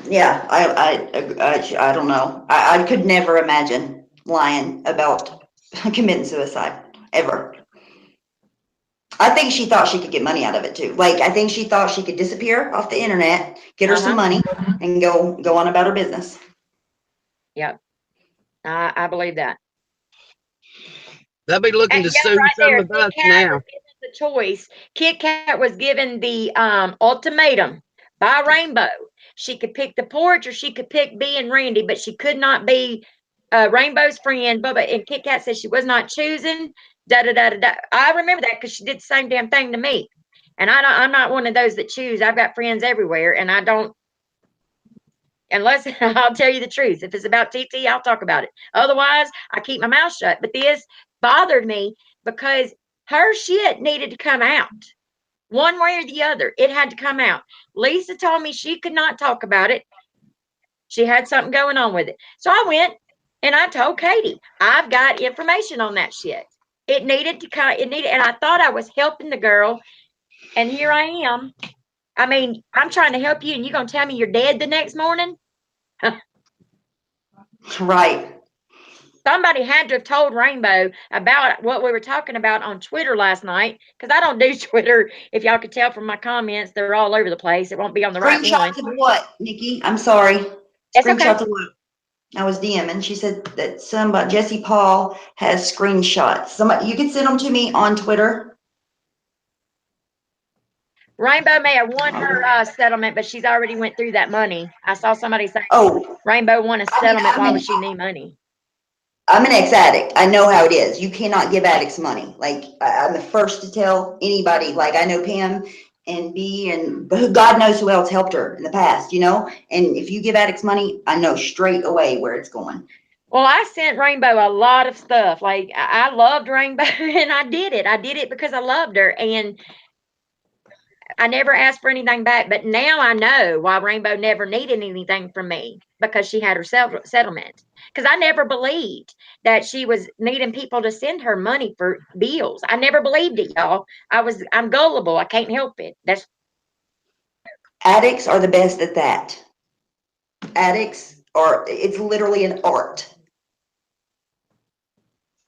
Yeah. I don't know. I could never imagine lying about committing suicide ever. I think she thought she could get money out of it too. Like, I think she thought she could disappear off the internet, get her some money, and go on about her business. Yep. I believe that. They'll be looking And to yeah, sue right some there. of us Kit Kat now. was given the choice. Kit Kat was given the ultimatum by Rainbow. She could pick the porch or she could pick being Randy, but she could not be Rainbow's friend. Bubba and Kit Kat said she was not choosing. Da da da da da. I remember that because she did the same damn thing to me. And I'm not one of those that choose. I've got friends everywhere, and I don't. Unless I'll tell you the truth. If it's about TT, I'll talk about it. Otherwise, I keep my mouth shut. But this bothered me because her shit needed to come out. One way or the other, it had to come out. Lisa told me she could not talk about it. She had something going on with it. So I went and I told Katie, I've got information on that shit. It needed to come, and I thought I was helping the girl. And here I am. I mean, I'm trying to help you, and you're going to tell me you're dead the next morning? Right. Somebody had to have told Rainbow about what we were talking about on Twitter last night, because I don't do Twitter. If y'all could tell from my comments, they're all over the place. It won't be on the right one. Screenshots of what, Nikki? I'm sorry. It's okay. Screenshots of what? I was DMing. She said that somebody, Jesse Paul, has screenshots. Somebody, you can send them to me on Twitter. Rainbow may have won her settlement, but she's already went through that money. I saw somebody say, Oh, Rainbow won a settlement. Why would she need money? I'm an ex-addict. I know how it is. You cannot give addicts money. Like, I'm the first to tell anybody. Like, I know Pam and B and God knows who else helped her in the past, you know? And if you give addicts money, I know straight away where it's going. Well, I sent Rainbow a lot of stuff. Like, I loved Rainbow, and I did it. I did it because I loved her. And I never asked for anything back, but now I know why Rainbow never needed anything from me, because she had her settlement. Because I never believed that she was needing people to send her money for bills. I never believed it, y'all. I'm gullible. I can't help it. Addicts are the best at that. Addicts are, it's literally an art.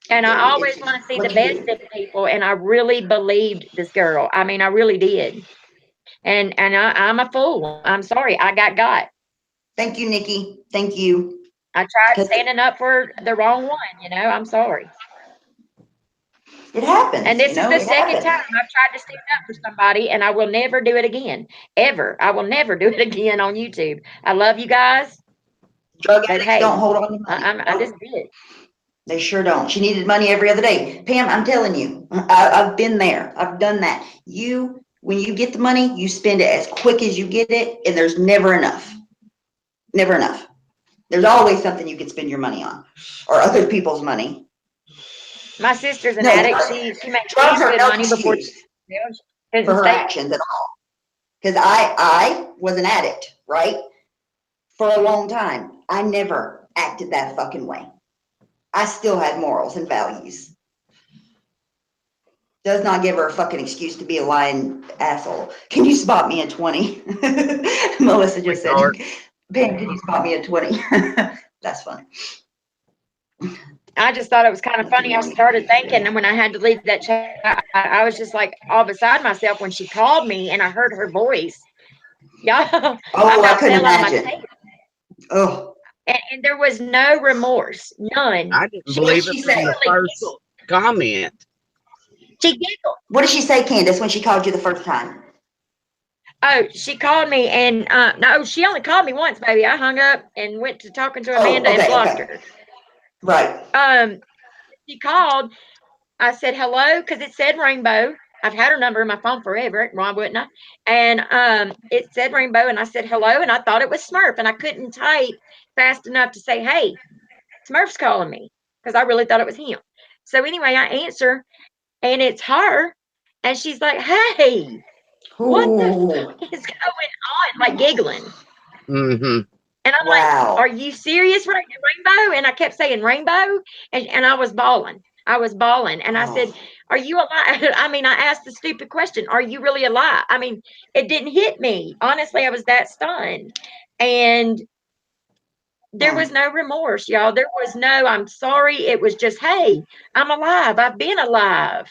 And I always want to see the best in people, and I really believed this girl. I mean, I really did. And I'm a fool. I'm sorry. I got. Thank you, Nikki. Thank you. I tried standing up for the wrong one, I'm sorry. It happens. And this is the second happens. time I've tried to stand up for somebody, and I will never do it again. Ever. I will never do it again on YouTube. I love you guys. Drug But addicts hey, don't hold on to money. this is it. They sure don't. She needed money every other day. Pam, I'm telling you, I've been there. I've done that. When you get the money, you spend it as quick as you get it, and there's never enough. Never enough. There's always something you can spend your money on, or other people's money. My sister's an addict. She makes drugs are good no money before excuse for her actions at all. Because I was an addict, right? For a long time. I never acted that fucking way. I still had morals and values. Does not give her a fucking excuse to be a lying asshole. Can you spot me at 20? Melissa just said, Pam, can you spot me at 20? That's funny. I just thought it was kind of funny. I started thinking, and when I had to leave that chat, I was just like all beside myself when she called me and I heard her voice. Yeah, I couldn't imagine. Oh. And there was no remorse, none. I didn't believe it from the first comment. She giggled. What did she say, Candace, when she called you the first time? Oh, she called me, and no, she only called me once, baby. I hung up and went to talking to Amanda and blocked her. Right. She called. I said hello because it said Rainbow. I've had her number in my phone forever. Why wouldn't I? And it said Rainbow, and I said hello, and I thought it was Smurf, and I couldn't type fast enough to say, "Hey, Smurf's calling me," because I really thought it was him. So anyway, I answer, and it's her, and she's like, "Hey, what the fuck is going on?" Like giggling. Mm-hmm. And I'm like, "Are you serious, Rainbow?" And I kept saying Rainbow, and I was bawling. And I said, "Are you alive?" I mean, I asked the stupid question, "Are you really alive?" I mean, it didn't hit me. Honestly, I was that stunned. And there was no remorse, y'all. There was no, I'm sorry. It was just, hey, I'm alive. I've been alive.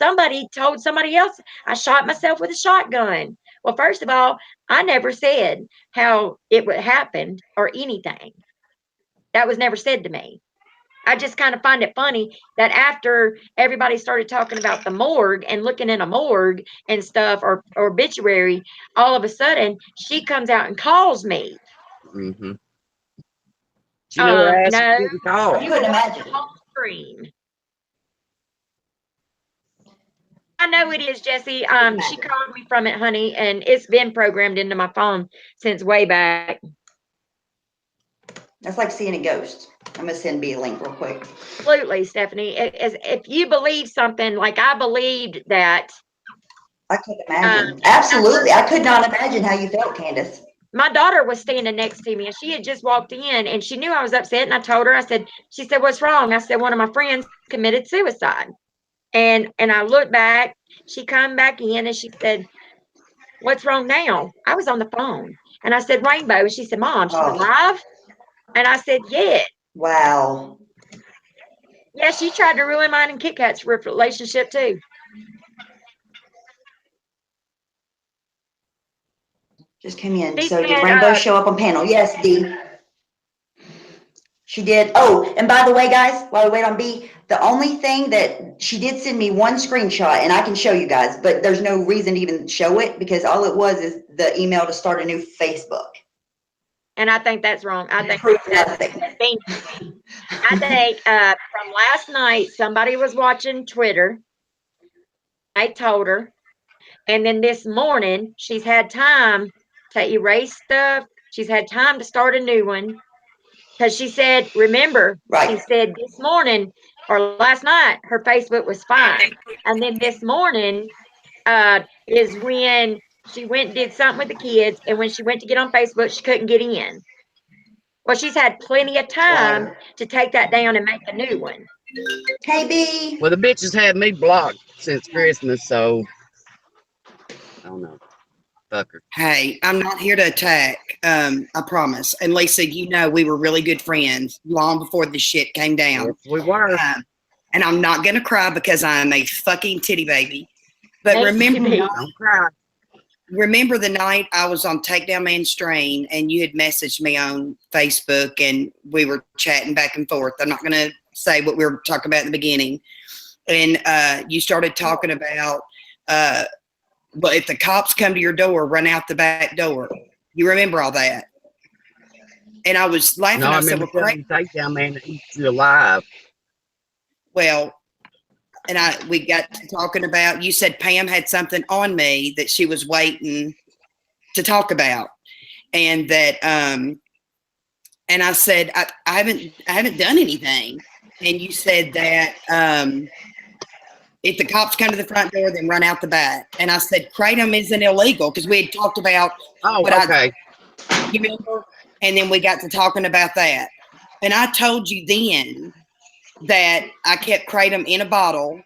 somebody told somebody else I shot myself with a shotgun. Well, first of all, I never said how it would happen or anything. That was never said to me. I just kind of find it funny that after everybody started talking about the morgue and looking in a morgue and stuff or obituary, all of a sudden she comes out and calls me. Mm-hmm. She knew her ass No, was getting called. you couldn't were watching imagine. home screen. I know it is, Jesse. She called me from it, honey, and it's been programmed into my phone since way back. That's like seeing a ghost. I'm gonna send B a link real quick. Absolutely, Stephanie. If you believe something like I believed that, I could imagine. Absolutely. I could not imagine how you felt, Candace. my daughter was standing next to me and she had just walked in and she knew I was upset. And I told her, she said, what's wrong? I said, one of my friends committed suicide. And I looked back, she come back in and she said, what's wrong now? I was on the phone and I said, Rainbow. And she said, Mom, she's alive. And I said, yeah. Wow. Yeah, she tried to ruin mine and Kit Kat's relationship too. Just came in. She So did said, Rainbow show up on panel? Yes, D. She did. Oh, and by the way, guys, while we wait on B, the only thing that she did send me one screenshot, and I can show you guys, but there's no reason to even show it because all it was is the email to start a new Facebook. and I think that's wrong. I think Proof that's nothing. I think from last night, somebody was watching Twitter. I told her. And then this morning, she's had time to erase stuff. She's had time to start a new one. Because she said, remember, Right. she said this morning or last night, her Facebook was fine. And then this morning is when she went and did something with the kids. And when she went to get on Facebook, she couldn't get in. Well, she's had plenty of time to take that down and make a new one. Hey, B. Well, the bitches had me blocked since Christmas, so I don't know. Fuck her. Hey, I'm not here to attack. I promise. And Lisa, you know we were really good friends long before the shit came down. Yes, we were. And I'm not gonna cry because I'm a fucking titty baby. But Thank you, remember, baby. Don't cry. remember the night I was on Takedown Man Strain and you had messaged me on Facebook and we were chatting back and forth. I'm not gonna say what we were talking about in the beginning. And you started talking about well, if the cops come to your door, run out the back door. You remember all that? And I was laughing. No, I I said, remember well, telling the takedown man to eat you alive. well, and we got to talking about, you said Pam had something on me that she was waiting to talk about. And that, and I said, I haven't done anything. And you said that, if the cops come to the front door, then run out the back. And I said, kratom isn't illegal because we had talked about Oh, okay. you remember? And then we got to talking about that. And I told you then that I kept kratom in a bottle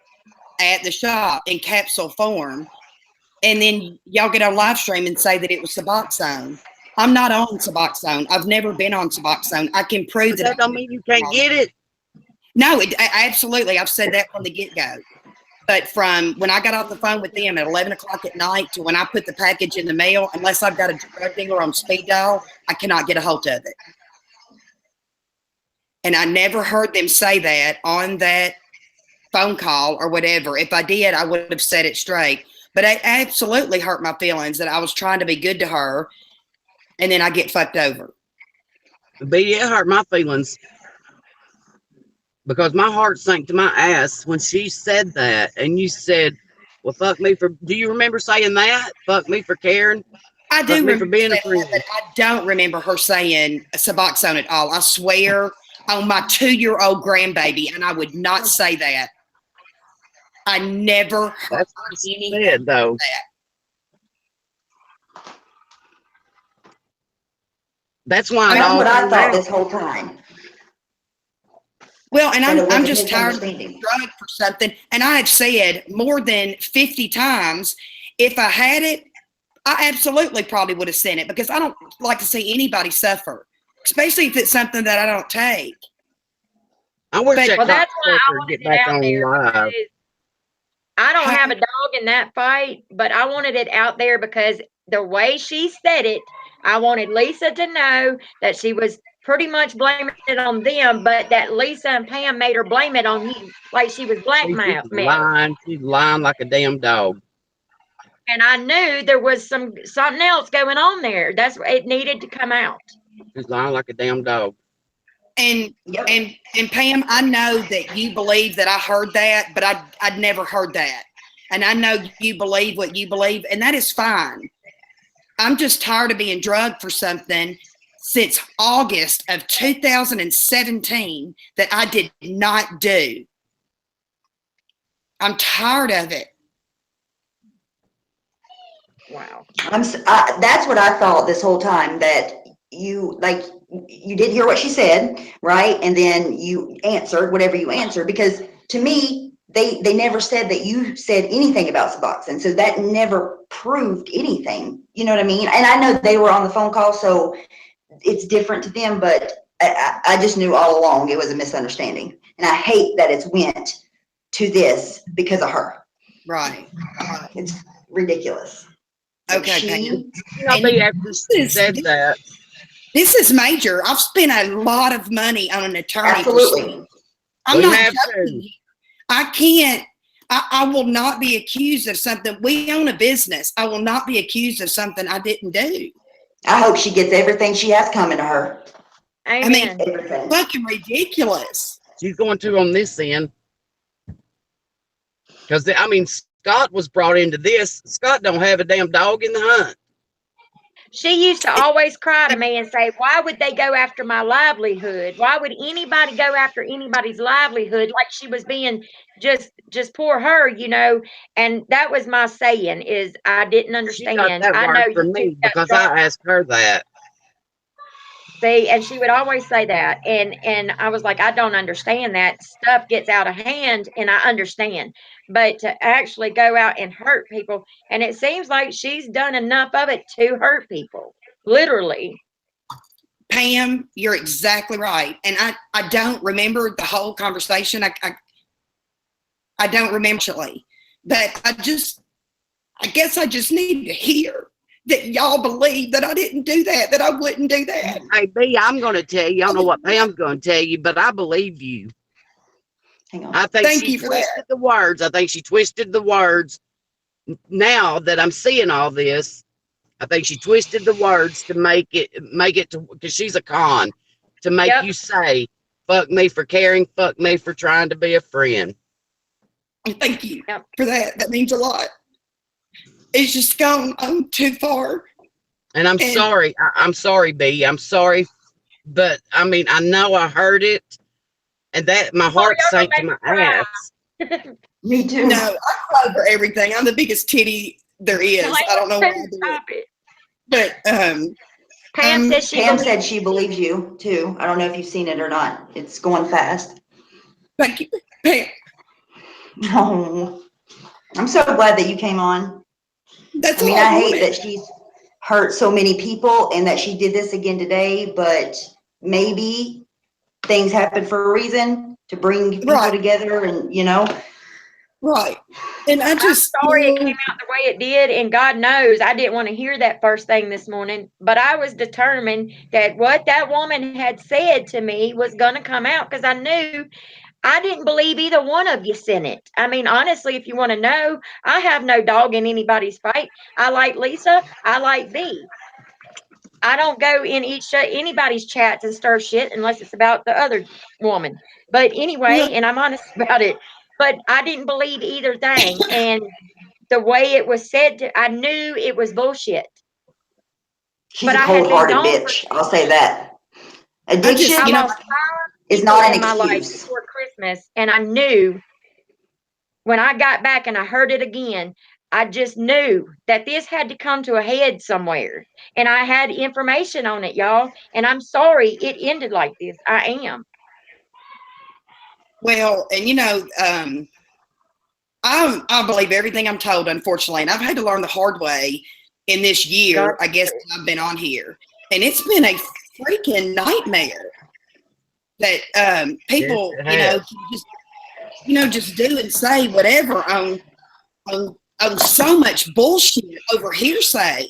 at the shop in capsule form. And then y'all get on live stream and say that it was Suboxone. I'm not on Suboxone. I've never been on Suboxone. I can prove But that don't mean you can't get it. No, absolutely. I've said that from the get-go. But from when I got off the phone with them at 11 o'clock at night to when I put the package in the mail, unless I've got a drug dealer on speed dial, I cannot get a hold of it. And I never heard them say that on that phone call or whatever. If I did, I would have said it straight. But it absolutely hurt my feelings that I was trying to be good to her, and then I get fucked over. But it hurt my feelings because my heart sank to my ass when she said that. And you said, well, fuck me for, do you remember saying that? Fuck me for caring? I do Fuck me remember for being a that, friend. but I don't remember her saying Suboxone at all. I swear on my 2-year-old grandbaby, and I would not say that. I never heard That's what she anything said, though. like that. That's why That's what I thought now. this whole time. Well, and That it I'm wasn't just his tired of understanding. being drugged for something. And I have said more than 50 times, if I had it, I absolutely probably would have sent it because I don't like to see anybody suffer, especially if it's something that I don't take. I wish But- that Well, that's why I cocksucker wanted get it back out on there live. because I don't have a dog in that fight, but I wanted it out there because the way she said it, I wanted Lisa to know that she was pretty much blaming it on them, but that Lisa and Pam made her blame it on you, like she was See, blackmailed. she's lying like a damn dog. And I knew there was something else going on there. That's it needed to come out. She's lying like a damn dog. And Yep. and Pam, I know that you believe that I heard that, but I'd never heard that. And I know you believe what you believe, and that is fine. I'm just tired of being drugged for something since August of 2017 that I did not do. I'm tired of it. Wow. That's what I thought this whole time, that you didn't hear what she said, right? And then you answered whatever you answered, because to me, they never said that you said anything about Suboxone. So that never proved anything. You know what I mean? And I know they were on the phone call, so it's different to them, but I just knew all along it was a misunderstanding. And I hate that it's went to this because of her. Right. It's ridiculous. Okay, She, Pam. You know, me after she said that. This is major. I've spent a lot of money on an attorney. absolutely. I'm We not have joking. to. I can't. I will not be accused of something. We own a business. I will not be accused of something I didn't do. I hope she gets everything she has coming to her. Amen. I mean, Everything. fucking ridiculous. She's going to on this end. Because, I mean, Scott was brought into this. Scott don't have a damn dog in the hunt. She used to always cry to me and say, why would they go after my livelihood? Why would anybody go after anybody's livelihood? Like she was being just poor her, you know. And that was my saying, is I didn't She got understand. that I word know from you two me got because strong. I asked her that. See, and she would always say that. And I was like, I don't understand that. Stuff gets out of hand, and I understand. But to actually go out and hurt people, and it seems like she's done enough of it to hurt people. Literally. Pam, you're exactly right. And I don't remember the whole conversation. I don't remember actually. But I guess I just need to hear that y'all believe that I didn't do that, that I wouldn't do that. Hey, B, I'm going to tell you. I don't know what Pam's going to tell you, but I believe you. Hang on. I think Thank she you for twisted that. the words. I think she twisted the words. Now that I'm seeing all this, I think she twisted the words to make it to, because she's a con, to make Yep. you say, fuck me for caring, fuck me for trying to be a friend. Thank you Yep. for that. That means a lot. It's just gone too far. And I'm sorry. I'm sorry, B. I'm sorry. But I mean, I know I heard it, and that my heart y'all sank to gonna my make me ass. Me too. No, I cry for everything. I'm the biggest titty there is. I don't know why I do it. Stop it. But Pam says she Pam believes said she believes you too. I don't know if you've seen it or not. It's going fast. thank you, Pam. Oh, I'm so glad that you came on. That's I mean, all I I hate wanted. that she's hurt so many people and that she did this again today, but maybe things happen for a reason, to bring people Right. together, and you know. Right. And I just I'm sorry it came out the way it did, and God knows I didn't want to hear that first thing this morning, but I was determined that what that woman had said to me was going to come out, because I knew I didn't believe either one of you sent it. I mean, honestly, if you want to know, I have no dog in anybody's fight. I like Lisa. I like B. I don't go in anybody's chats and stir shit unless it's about the other woman. But anyway, and I'm honest about it. But I didn't believe either thing. And the way it was said, I knew it was bullshit. She's a cold-hearted gone bitch. I'll say that. I Addiction lost 5 is people not an in my life excuse. before Christmas, and I knew when I got back and I heard it again, I just knew that this had to come to a head somewhere. And I had information on it, y'all. And I'm sorry it ended like this. I am. well, and you know, I believe everything I'm told, unfortunately, and I've had to learn the hard way in this year, I guess, that I've been on here, and it's been a freaking nightmare that people, Yes, it has. just do and say whatever on on so much bullshit over hearsay.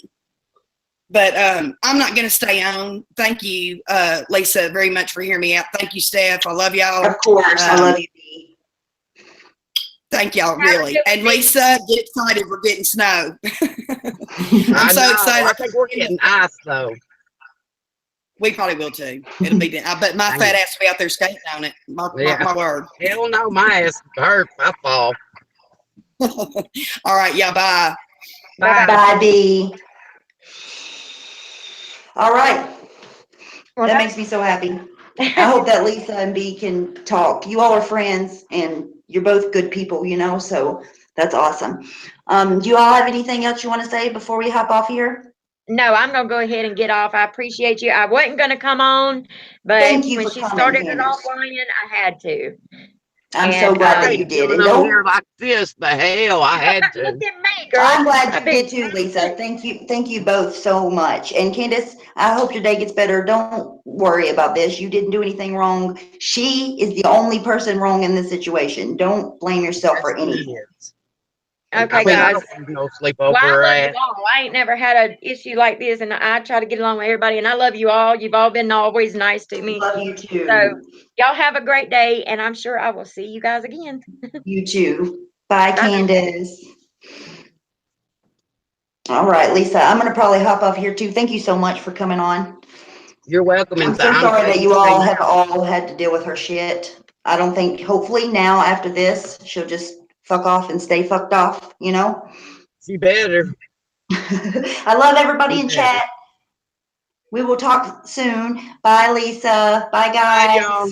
But I'm not going to stay on. Thank you, Lisa, very much for hearing me out. Thank you, Steph. I love y'all. Of course, I love you. Thank y'all, really. And Lisa, get excited. We're getting snow. I'm so excited. I think we're getting ice, though. We probably will, too. It'll be, I bet my fat ass will be out there skating on it. My word. Hell no, my ass hurt. I fall. All right, yeah, bye. Bye. Bye, B. All right. Well, That makes me so happy. I hope that Lisa and B can talk. You all are friends and you're both good people, you know, so that's awesome. Do you all have anything else you want to say before we hop off here? no, I'm gonna go ahead and get off. I appreciate you. I wasn't gonna come on, but Thank you when for she coming, started it all Candace. lying, I had to. I'm so And, glad I that hate you did. coming And on here don't, like this. The hell, I had Look to. at me, girl. I'm glad I've you been did too, Lisa. Thank you both so much. And Candace, I hope your day gets better. Don't worry about this. You didn't do anything wrong. She is the only person wrong in this situation. Don't blame yourself for anything. okay, I mean, I guys. don't want no sleep Well, I over love at. you all. I ain't never had an issue like this, and I try to get along with everybody. And I love you all. You've all been always nice to me. Love you too. So y'all have a great day, and I'm sure I will see you guys again. You too. Bye, Bye. Candace. All right, Lisa, I'm going to probably hop off here too. Thank you so much for coming on. You're welcome. I'm And so sorry glad that you all came have out. all had to deal with her shit. I don't think, hopefully now after this, she'll just fuck off and stay fucked off, you know? She better. I love everybody She in better. chat. We will talk soon. Bye, Lisa. Bye, Bye, guys. y'all.